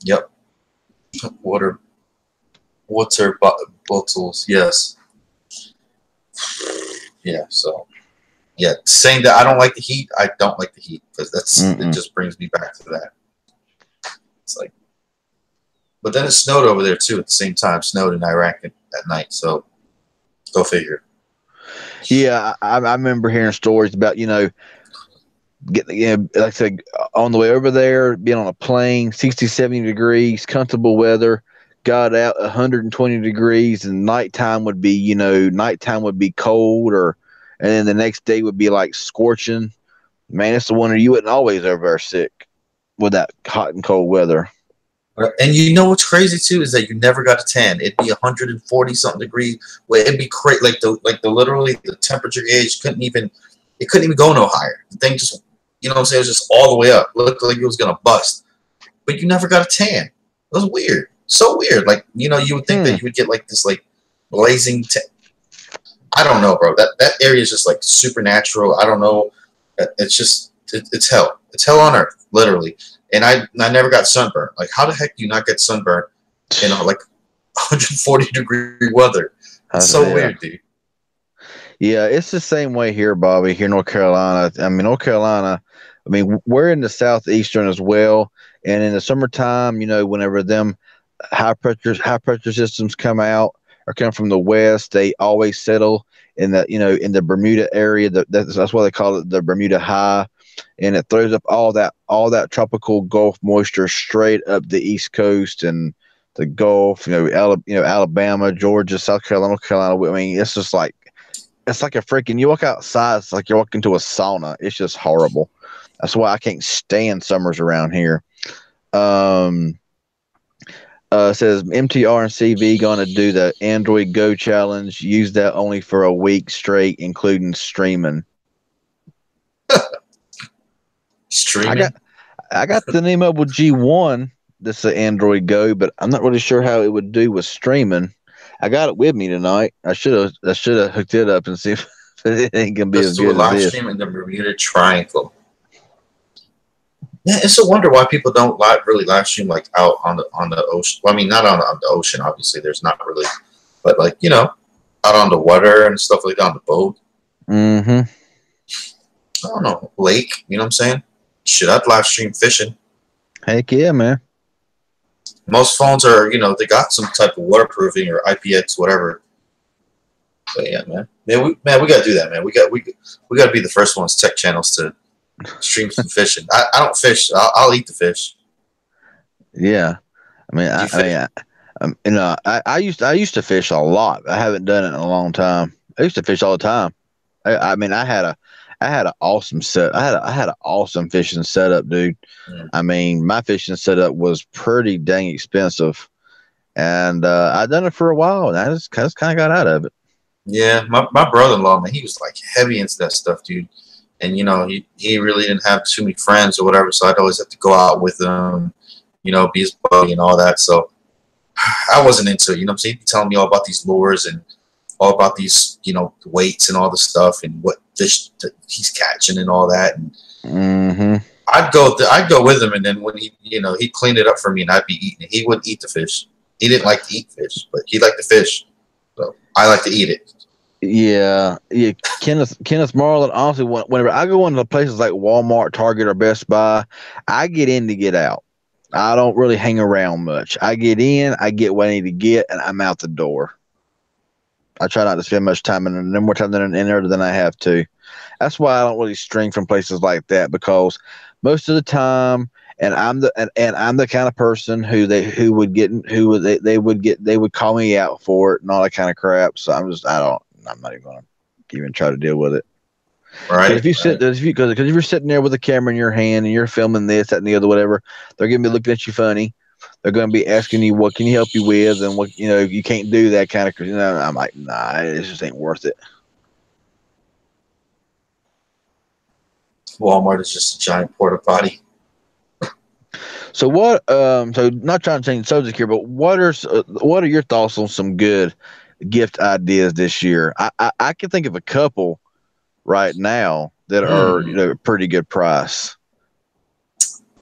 Yep. Water bottles, yes. Yeah, so yeah, saying that I don't like the heat, I don't like the heat, because it just brings me back to that. It's like, but then it snowed over there too at the same time. Snowed in Iraq at night, so go figure. Yeah, I remember hearing stories about, you know, like I said, on the way over there, being on a plane, 60, 70 degrees, comfortable weather, got out 120 degrees, and nighttime would be, nighttime would be cold, and then the next day would be like scorching. Man, it's the winter. You wouldn't always ever sick with that hot and cold weather. And you know what's crazy too is that you never got a tan. It'd be 140 something degrees. Where it'd be crazy, like the literally the temperature gauge couldn't even go no higher. The thing just, you know what I'm saying, it was just all the way up. It looked like it was gonna bust. But you never got a tan. It was weird. So weird. Like, you would think that you would get like this like blazing I don't know, bro. That area is just like supernatural. I don't know. It's just it's hell. It's hell on earth, literally. And I never got sunburned. Like, how the heck do you not get sunburned in like 140 degree weather? It's so weird, dude. Yeah, it's the same way here, Bobby, here in North Carolina. I mean, North Carolina, we're in the southeastern as well. And in the summertime, whenever them high pressure systems come out or come from the west, they always settle in in the Bermuda area. That's why they call it the Bermuda High. And it throws up all that tropical Gulf moisture straight up the East Coast and the Gulf, Alabama, Georgia, South Carolina, North Carolina. I mean, it's just like, it's like a freaking, you walk outside, it's like you're walking to a sauna. It's just horrible. That's why I can't stand summers around here. Says MTR and CV going to do the Android Go challenge. Use that only for a week straight, including streaming. Streaming. I got the Mobile G1. That's the Android Go, but I'm not really sure how it would do with streaming. I got it with me tonight. I should have hooked it up and see if it ain't gonna be as good as this. Let's do a live stream in the Bermuda Triangle. Yeah, it's a wonder why people don't really live stream like out on the ocean. Well, I mean, not on the ocean. Obviously, there's not really, but like out on the water and stuff like that on the boat. Mm-hmm. I don't know, lake. You know what I'm saying? Shit, I'd live stream fishing. Heck yeah, man. Most phones are, they got some type of waterproofing or IPX, whatever. But yeah, man. We gotta do that, man. We gotta be the first ones, tech channels, to stream some fishing. I don't fish. I'll eat the fish. Yeah, I used to fish a lot. I haven't done it in a long time. I used to fish all the time. I had an awesome set. I had an awesome fishing setup, dude. Mm. My fishing setup was pretty dang expensive, and I'd done it for a while, and I just kind of got out of it. Yeah, my brother-in-law, man, he was like heavy into that stuff, dude. And he really didn't have too many friends or whatever, so I'd always have to go out with him, be his buddy and all that. So I wasn't into it. So he'd be telling me all about these lures and all about these, weights and all the stuff and what fish he's catching and all that. And I'd go with him, and then when he'd clean it up for me, and I'd be eating it. He wouldn't eat the fish. He didn't like to eat fish, but he liked the fish. So I like to eat it. Yeah. Kenneth Marlin. Honestly, whenever I go into places like Walmart, Target, or Best Buy, I get in to get out. I don't really hang around much. I get in, I get what I need to get, and I'm out the door. I try not to spend much time in there, more time in there than I have to. That's why I don't really stream from places like that, because most of the time, and I'm the kind of person who they would call me out for it and all that kind of crap. So I'm not even gonna even try to deal with it. Right. If you're sitting there with a camera in your hand and you're filming this, that, and the other, whatever, they're gonna be looking at you funny. They're going to be asking you, what can you help you with? And what, you can't do that kind of, I'm like, nah, it just ain't worth it. Walmart is just a giant porta potty. So so not trying to change the subject here, but what are your thoughts on some good gift ideas this year? I can think of a couple right now that are, pretty good price.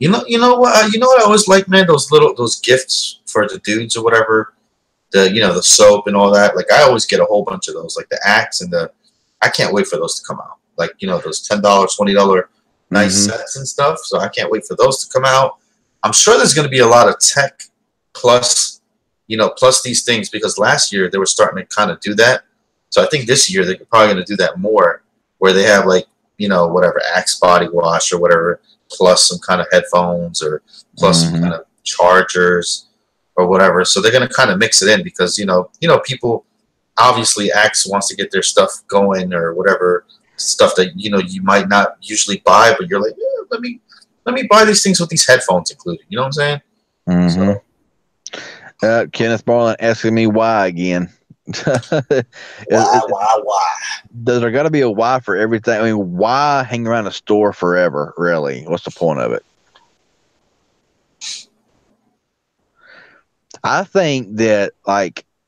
You know what I always like, man, those gifts for the dudes or whatever, the soap and all that. Like, I always get a whole bunch of those, like the Axe and I can't wait for those to come out. Like, those $10, $20 nice sets and stuff. So I can't wait for those to come out. I'm sure there's going to be a lot of tech plus these things, because last year they were starting to kind of do that. So I think this year they're probably going to do that more, where they have like, whatever Axe body wash or whatever, plus some kind of headphones or plus some kind of chargers. or whatever. So they're gonna kind of mix it in because people obviously Axe wants to get their stuff going or whatever stuff that you might not usually buy, but you're like, yeah, let me buy these things with these headphones included. You know what I'm saying? Mm-hmm. So, Kenneth Marlin asking me why again. why? Does there got to be a why for everything? I mean, why hang around a store forever? Really, what's the point of it? I think that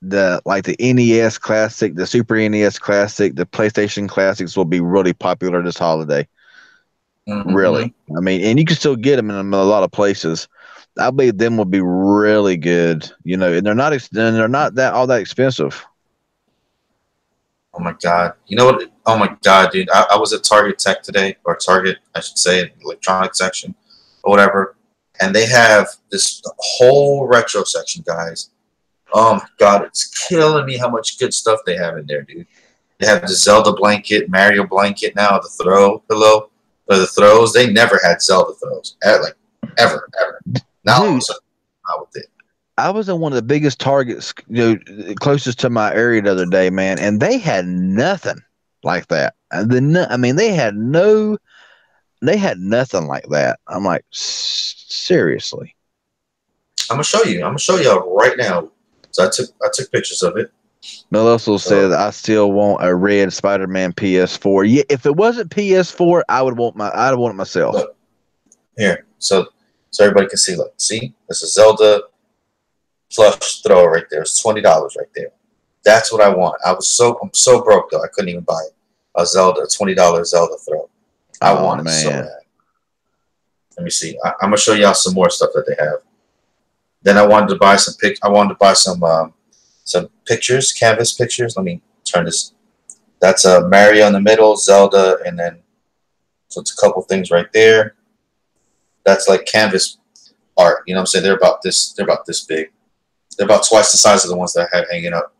the NES Classic, the Super NES Classic, the PlayStation Classics will be really popular this holiday. Mm-hmm. Really, I mean, and you can still get them in a lot of places. I believe them will be really good. And they're not that all that expensive. Oh my god! You know what? Oh my god, dude! I was at Target Tech today, or Target, I should say, electronic section, or whatever, and they have this whole retro section, guys. Oh my god, it's killing me how much good stuff they have in there, dude. They have the Zelda blanket, Mario blanket now, the throw pillow, or the throws. They never had Zelda throws, ever. Now, Dude, not with it. I was in one of the biggest Targets, closest to my area the other day, man, and they had nothing like that. And they had nothing like that. I'm like, seriously. I'm gonna show you. I'm gonna show y'all right now. So I took pictures of it. Melissa said, "I still want a red Spider-Man PS4. Yeah, if it wasn't PS4, I'd want it myself." Look here, so everybody can see. Look, see, this is Zelda plush throw right there. It's $20 right there. That's what I want. I'm so broke though. I couldn't even buy it. A $20 Zelda throw. I want it so bad. Let me see. I'm gonna show y'all some more stuff that they have. Then I wanted to buy some pictures, canvas pictures. Let me turn this. That's Mario in the middle, Zelda, and then so it's a couple things right there. That's like canvas art. You know what I'm saying? They're about this big. They're about twice the size of the ones that I had hanging up.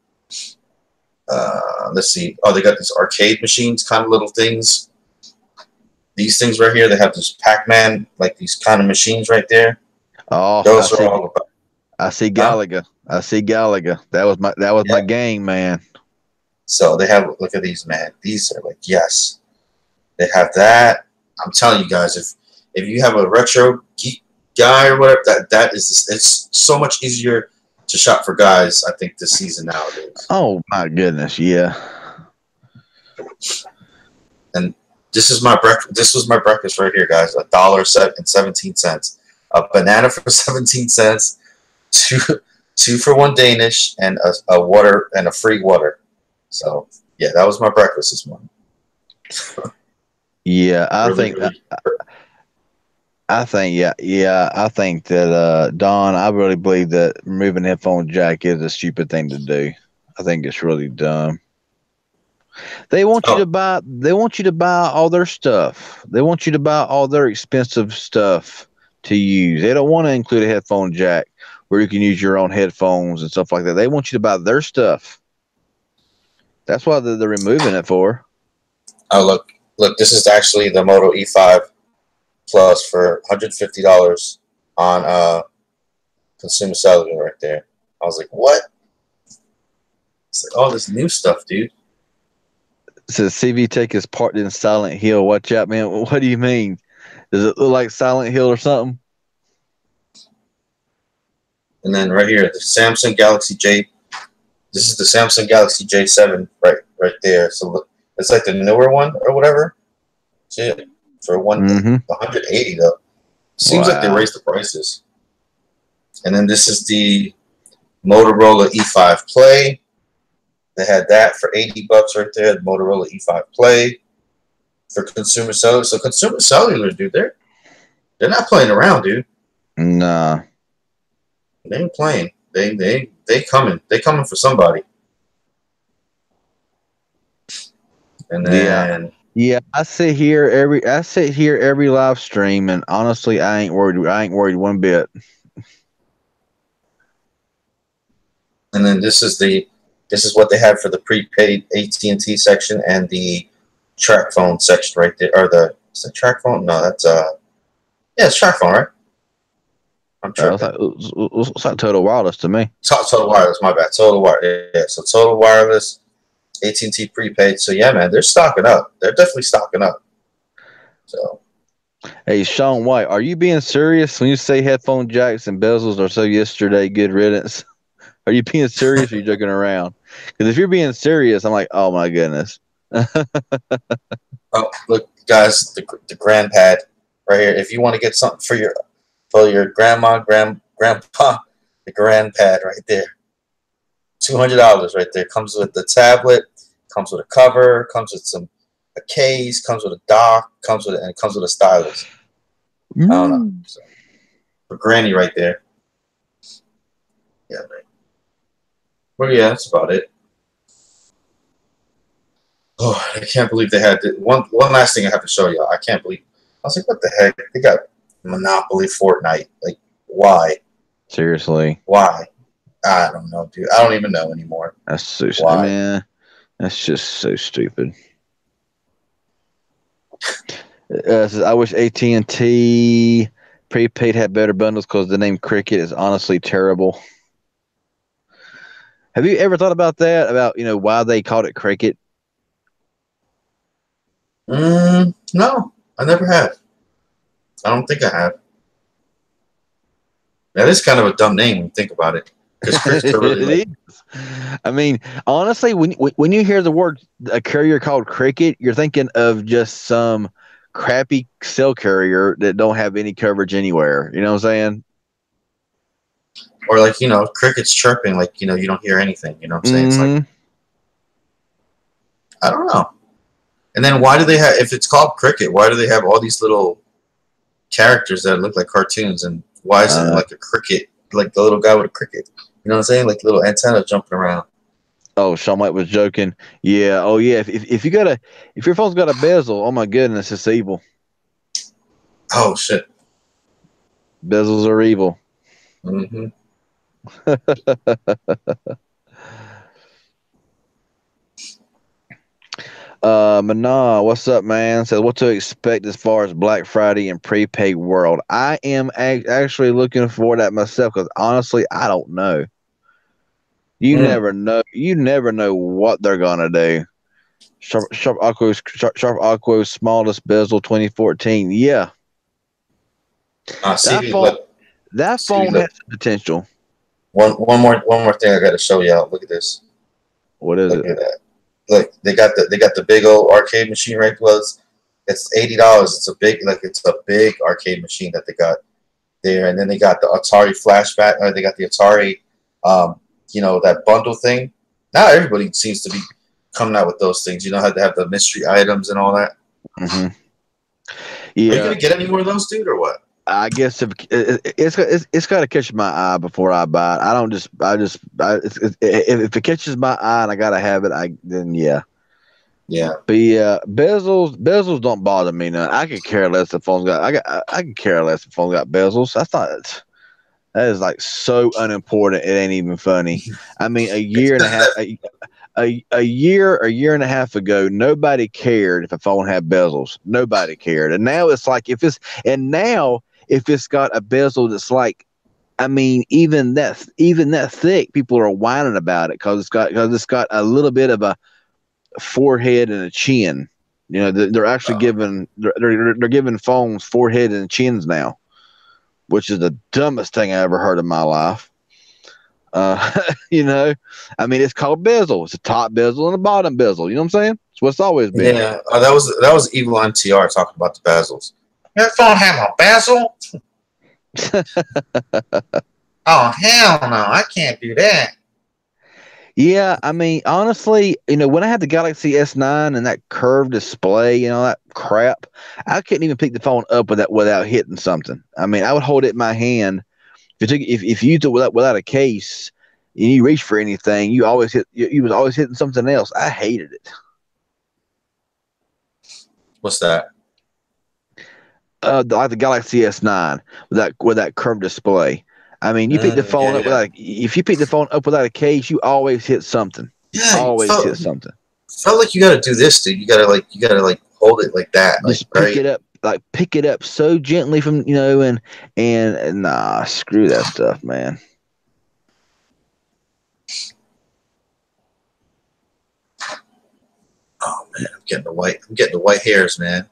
Let's see. Oh, they got these arcade machines, kind of little things. These things right here, they have this Pac-Man, like these kind of machines right there. Oh, those are all about. I see Galaga. Huh? I see Galaga. That was my game, man. So they have, look at these, man. These are like, yes. They have that. I'm telling you guys, if you have a retro geek guy or whatever, it's so much easier to shop for guys, I think, this season nowadays. Oh my goodness, yeah. And this was my breakfast right here, guys. $1.17. A banana for 17 cents, two for $1 Danish, and a water and a free water. So yeah, that was my breakfast this morning. Yeah, I think that Don, I really believe that removing the headphone jack is a stupid thing to do. I think it's really dumb. They want you to buy all their stuff. They want you to buy all their expensive stuff to use. They don't want to include a headphone jack where you can use your own headphones and stuff like that. They want you to buy their stuff. That's what they're removing it for. Oh, look, this is actually the Moto E5 Plus for $150 on Consumer Cellular right there. I was like, what? It's like all this new stuff, dude. It says CV Tech is partnered in Silent Hill. Watch out, man. What do you mean? Does it look like Silent Hill or something? And then right here, the Samsung Galaxy J. This is the Samsung Galaxy J7 right there. So look, it's like the newer one or whatever. See it for 180 though. Seems like they raised the prices. And then this is the Motorola E5 Play. They had that for $80 right there. The Motorola E5 Play for Consumer Cellular. So Consumer Cellular, dude, they're not playing around, dude. Nah. They ain't playing. They coming. They coming for somebody. And then yeah, I sit here every live stream, and honestly, I ain't worried one bit. And then this is what they have for the prepaid AT&T section and the track phone section right there. Or is it track phone? No, that's it's track phone, right? I'm It's tripping. like, it's like Total Wireless to me. Total Wireless, my bad. Total Wireless. Yeah, so Total Wireless, AT&T prepaid. So yeah, man, they're stocking up. They're definitely stocking up. So Hey, Sean White, are you being serious when you say headphone jacks and bezels are so yesterday good riddance? Are you being serious or are you joking around? Because if you're being serious, I'm like, oh my goodness. oh, look, guys, the grand pad right here. If you want to get something for your grandma, grandpa, the grand pad right there. $200 right there. Comes with the tablet, comes with a cover, comes with a case, comes with a dock, comes with a stylus. I don't know. So, for Granny right there. Yeah, man. Well, yeah, that's about it. Oh, I can't believe they had one last thing I have to show y'all. I can't believe. I was like, what the heck? They got Monopoly Fortnite. Like, why? Seriously. Why? I don't know, dude. I don't even know anymore. That's so Why? man. That's just so stupid. Says, I wish AT&T prepaid had better bundles because the name Cricket is honestly terrible. Have you ever thought about that? About why they called it Cricket? No, I never have. I don't think I have. That is kind of a dumb name when you think about it. Because crickets are really like, It is. I mean, honestly, when you hear the word a carrier called Cricket, you're thinking of just some crappy cell carrier that don't have any coverage anywhere. You know what I'm saying? or like, crickets chirping, like, you don't hear anything. You know what I'm saying? It's like, Mm-hmm. I don't know. And then why do they have, if it's called cricket, why do they have all these little characters that look like cartoons? And why isn't it like a cricket, like the little guy with a cricket? You know what I'm saying? Like little antenna jumping around. Oh, Sean White was joking. Yeah. Oh, yeah. If your phone's got a bezel, oh my goodness, it's evil. Oh shit. Bezels are evil. Mm-hmm. Mana, what's up, man? Says what to expect as far as Black Friday and prepaid world. I am actually looking for that myself because honestly, I don't know. You never know. You never know what they're gonna do. Sharp Aqua's smallest bezel 2014. Yeah, See, that phone has potential. One more thing I got to show y'all. Look at this. What is it? Look at that. Look, they got the big old arcade machine right. Plus, it's $80. It's a big arcade machine that they got there, and then they got the Atari flashback. Or they got the Atari, that bundle thing. Now everybody seems to be coming out with those things. You know how they have the mystery items and all that. Mm-hmm. Yeah. Are you gonna get any more of those, dude, or what? I guess if it's got to catch my eye before I buy it. If it catches my eye and I gotta have it, then yeah. Yeah. But yeah, bezels don't bother me none. I could care less if phone's got I could care less if phone's got bezels. I thought that is like so unimportant. It ain't even funny. I mean, a year and a half ago, nobody cared if a phone had bezels. Nobody cared, and now it's like if it's got a bezel that's like, I mean, even that thick, people are whining about it because it's got a little bit of a forehead and a chin. They're actually giving phones forehead and chins now, which is the dumbest thing I ever heard in my life. I mean, it's called bezel. It's a top bezel and a bottom bezel. You know what I'm saying? It's what it's always been. Yeah, that was Evil MTR talking about the bezels. Your phone have a bezel? Oh hell no! I can't do that. Yeah, I mean, honestly, when I had the Galaxy S9 and that curved display, that crap, I couldn't even pick the phone up without hitting something. I mean, I would hold it in my hand. If you used it without a case and you reach for anything, you always you was always hitting something else. I hated it. What's that? Like the Galaxy S9 with that curved display. I mean, you pick the phone up if you pick the phone up without a case, you always hit something. Yeah, hit something. Felt like you got to do this, dude. You gotta hold it like that. Just like, pick it up like pick it up so gently from and nah, screw that stuff, man. Oh man, I'm getting the white hairs, man.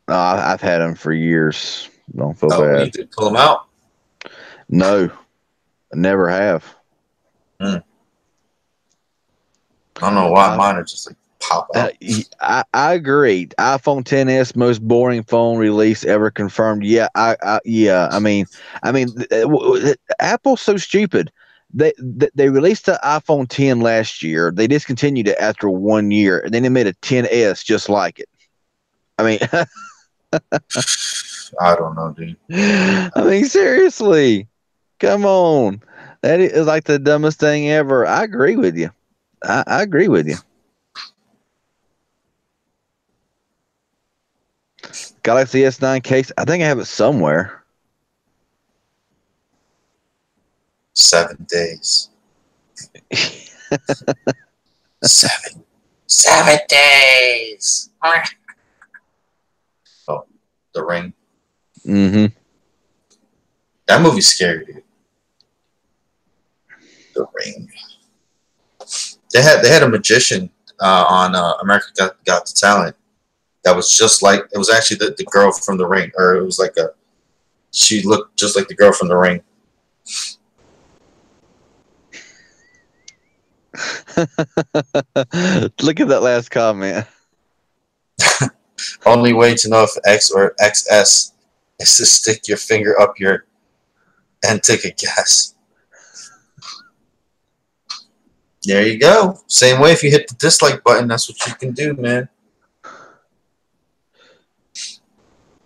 I've had them for years. Don't feel Oh, you bad. did pull them out? No, I never have. Hmm. I don't know why mine are just like pop out. I agree. iPhone XS most boring phone release ever confirmed. Yeah, yeah. Apple's so stupid. They released the iPhone 10 last year. They discontinued it after 1 year, and then they made a 10s just like it. I mean, I don't know, dude. I mean, seriously, come on. That is like the dumbest thing ever. I agree with you. I agree with you. Galaxy S9 case. I think I have it somewhere. 7 days. 7 days. Oh, The Ring. Mm-hmm. That movie's scary, dude. The Ring. They had a magician on America Got the Talent that was just like, it was actually the girl from The Ring, or it was like she looked just like the girl from The Ring. Look at that last comment. Only way to know if X or XS is to stick your finger up your and take a guess. There you go. Same way, if you hit the dislike button, that's what you can do, man.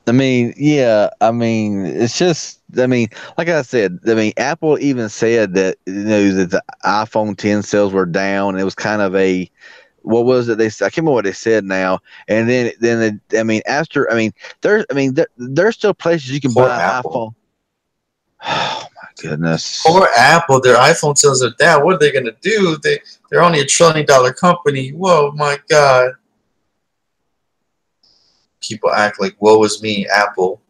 I mean, yeah. I mean, it's just. I mean, like I said. I mean, Apple even said that that the iPhone 10 sales were down. It was kind of a. What was it? I can't remember what they said now. And then I mean, after. I mean, there's still places you can Poor buy Apple. iPhone. Oh my goodness. Poor Apple. Their iPhone sales are down. What are they gonna do? They're only $1 trillion company. Whoa, my God. People act like, woe is me, Apple.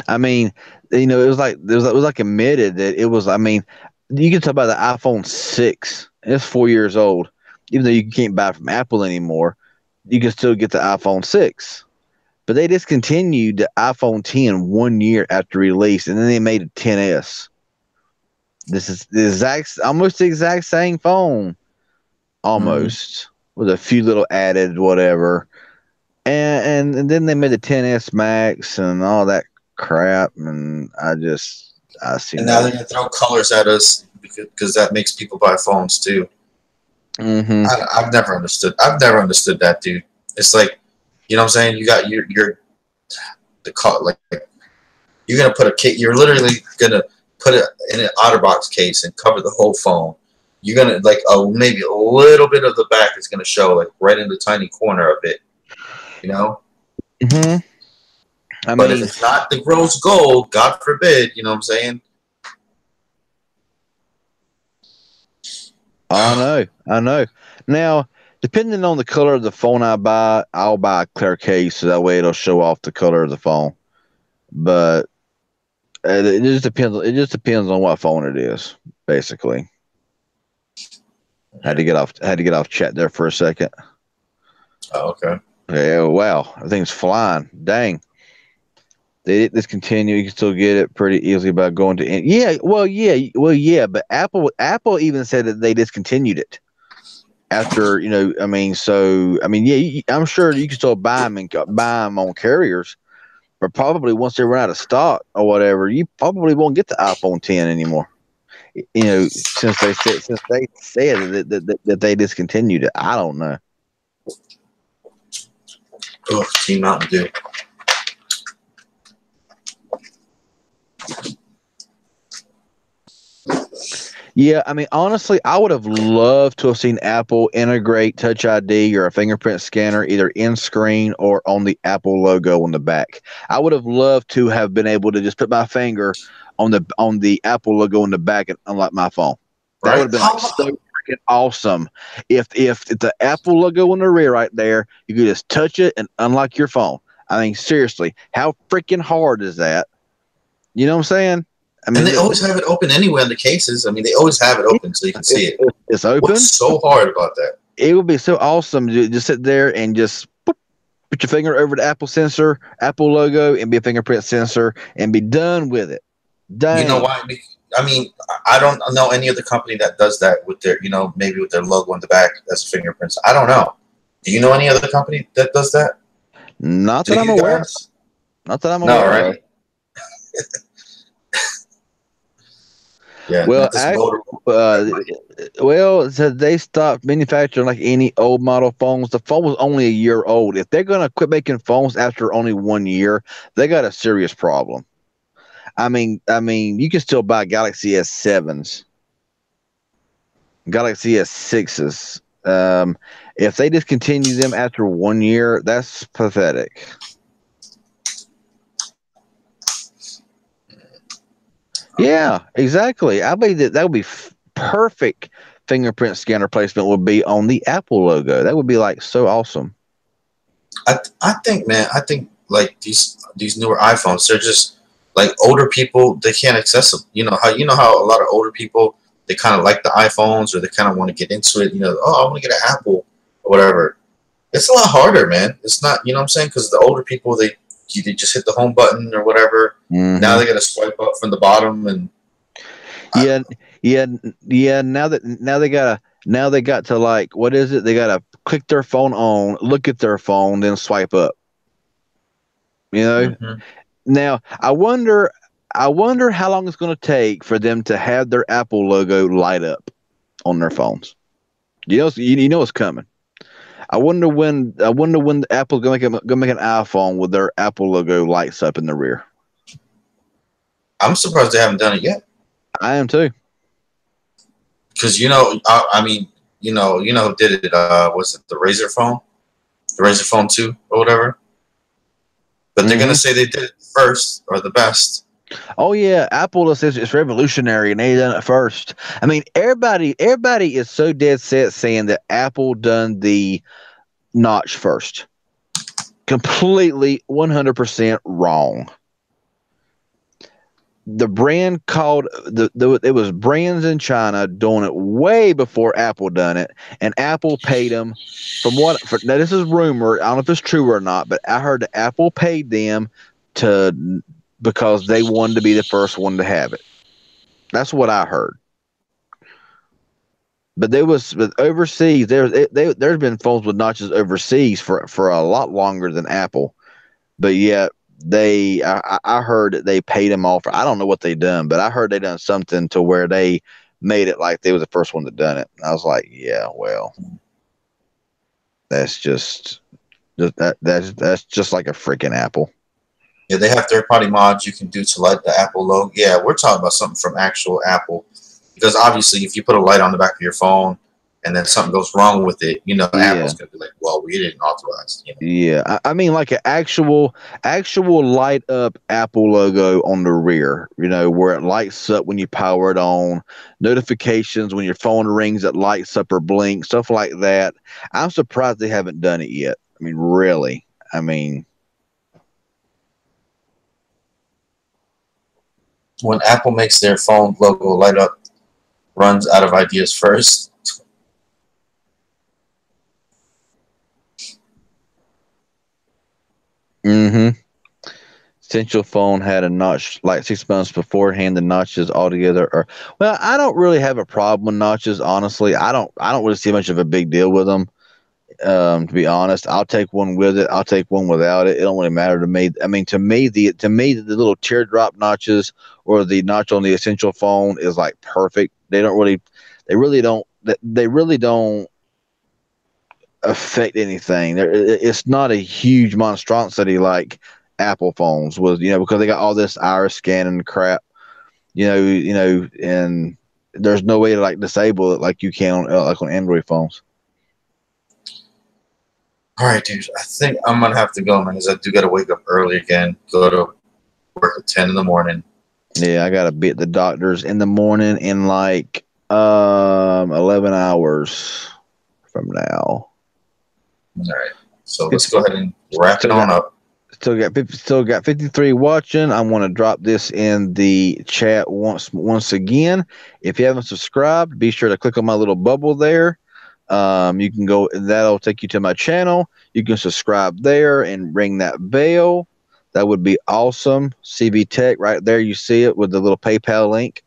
I mean, it was like admitted that it was. I mean, you can talk about the iPhone 6. It's 4 years old. Even though you can't buy it from Apple anymore, you can still get the iPhone 6. But they discontinued the iPhone 10 1 year after release, and then they made a 10s. This is almost the exact same phone, almost with a few little added whatever. And then they made the 10s Max and all that crap, and I see And now they're gonna throw colors at us because that makes people buy phones too. Mm-hmm. I've never understood. I've never understood that, dude. It's like, you know what I'm saying? You got the color, like you're gonna put you're literally gonna put it in an OtterBox case and cover the whole phone. You're gonna maybe a little bit of the back is gonna show, like right in the tiny corner of it, you know. Mm-hmm. But if it's not the rose gold, God forbid, you know what I'm saying? I know. Now, depending on the color of the phone I buy, I'll buy a clear case so that way it'll show off the color of the phone. But it just depends. It just depends on what phone it is, basically. Had to get off chat there for a second. Oh, okay. Okay. Oh, wow, everything's flying. Dang. They didn't discontinue. You can still get it pretty easily by going to. Yeah. But Apple even said that they discontinued it after. I mean, yeah. I'm sure you can still buy them and buy them on carriers, but probably once they run out of stock or whatever, you probably won't get the iPhone 10 anymore. Since they said that they discontinued it. I don't know. Oh, Team Mountain Dew. Yeah, I mean, honestly, I would have loved to have seen Apple integrate Touch ID or a fingerprint scanner either in screen or on the Apple logo on the back. I would have loved to have been able to just put my finger on the Apple logo on the back and unlock my phone. That would have been like so freaking freaking awesome. If the Apple logo on the rear right there, you could just touch it and unlock your phone. I mean, seriously, how freaking hard is that? You know what I'm saying? I mean, and they always have it open anyway in the cases. I mean, they always have it open so you can see it. It's open. What's so hard about that? It would be so awesome to just sit there and just boop, put your finger over the Apple sensor, Apple logo, and be a fingerprint sensor, and be done with it. Dang. You know why? I mean, I don't know any other company that does that with their, maybe with their logo in the back as fingerprints. I don't know. Do you know any other company that does that? Not that I'm aware of. Not that I'm aware of. No, right? Yeah. Well, so they stopped manufacturing like any old model phones. The phone was only a year old. If they're gonna quit making phones after only 1 year, they got a serious problem. I mean, you can still buy Galaxy S7s, Galaxy S6s. If they discontinue them after 1 year, that's pathetic. Yeah, exactly. I believe that would be perfect fingerprint scanner placement would be on the Apple logo. That would be like so awesome. I think, man, like these newer iPhones, they're just like older people, they can't access them. You know how a lot of older people, they kind of like the iPhones or they kind of want to get into it. I want to get an Apple or whatever. It's a lot harder, man. It's not, you know what I'm saying? Because the older people, they just hit the home button or whatever. Mm-hmm. Now they got to swipe up from the bottom and yeah. Now they got to like, what is it? They got to click their phone on, look at their phone, then swipe up. Mm-hmm. Now I wonder how long it's going to take for them to have their Apple logo light up on their phones. You know it's coming. I wonder when Apple's gonna make an iPhone with their Apple logo lights up in the rear. I'm surprised they haven't done it yet. I am too. Because I mean, who did it? Was it the Razr phone, the Razr phone 2 or whatever? But they're gonna say they did it first or the best. Oh yeah, Apple says it's revolutionary and they done it first. I mean, everybody is so dead set saying that Apple done the notch first. Completely 100% wrong. The brand called it was brands in China doing it way before Apple done it, and Apple paid them now this is rumor. I don't know if it's true or not, but I heard that Apple paid them because they wanted to be the first one to have it. That's what I heard. But overseas, there's been phones with notches overseas for a lot longer than Apple. But yet I heard that they paid them off. I don't know what they done, but I heard they done something to where they made it like they was the first one that done it. And I was like, yeah, well, that's just that's just like a freaking Apple. Yeah, they have third-party mods you can do to light the Apple logo. Yeah, we're talking about something from actual Apple. Because obviously, if you put a light on the back of your phone and then something goes wrong with it, Apple's going to be like, well, we didn't authorize. Yeah, I mean like an actual light up Apple logo on the rear, where it lights up when you power it on, notifications when your phone rings, it lights up or blinks, stuff like that. I'm surprised they haven't done it yet. I mean, really. I mean, when Apple makes their phone logo light up, runs out of ideas first. Mm-hmm. Essential phone had a notch like 6 months beforehand. The notches altogether well, I don't really have a problem with notches, honestly. I don't really see much of a big deal with them. To be honest, I'll take one with it. I'll take one without it. It don't really matter to me. I mean, to me, the little teardrop notches or the notch on the Essential phone is like perfect. They really don't affect anything. It's not a huge monstrosity like Apple phones was, because they got all this iris scanning crap, and there's no way to like disable it like you can on Android phones. All right, dude. I think I'm gonna have to go, man, because I do gotta wake up early again. Go to work at 10 in the morning. Yeah, I gotta be at the doctor's in the morning in like 11 hours from now. All right. So let's go ahead and wrap it on up. Still got 53 watching. I want to drop this in the chat once again. If you haven't subscribed, be sure to click on my little bubble there. You can go, that'll take you to my channel. You can subscribe there and ring that bell. That would be awesome. CB Tech right there. You see it with the little PayPal link.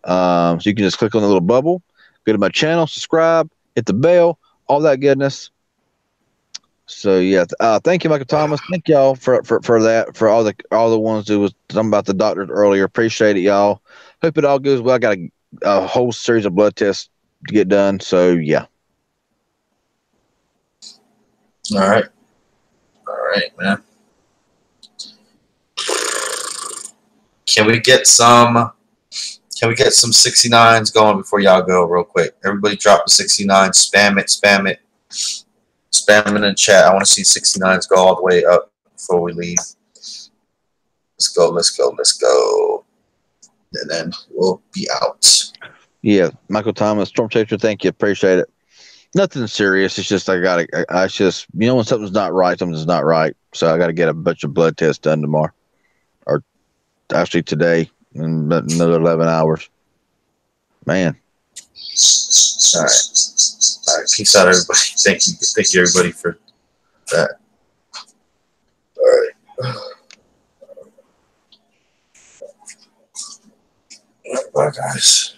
So you can just click on the little bubble, go to my channel, subscribe, hit the bell, all that goodness. So yeah, thank you, Michael Thomas. Thank y'all for that, for all the ones who was talking about the doctors earlier. Appreciate it, y'all. Hope it all goes well. I got a whole series of blood tests to get done. So yeah. All right, man. Can we get some 69s going before y'all go real quick? Everybody drop the 69, spam it in the chat. I want to see 69s go all the way up before we leave. Let's go. And then we'll be out. Yeah, Michael Thomas, Storm Chaser, thank you. Appreciate it. Nothing serious. It's just I just, when something's not right, something's not right. So I got to get a bunch of blood tests done tomorrow. Or actually today in another 11 hours. Man. All right. Peace out, everybody. Thank you, everybody, for that. All right. Bye, guys.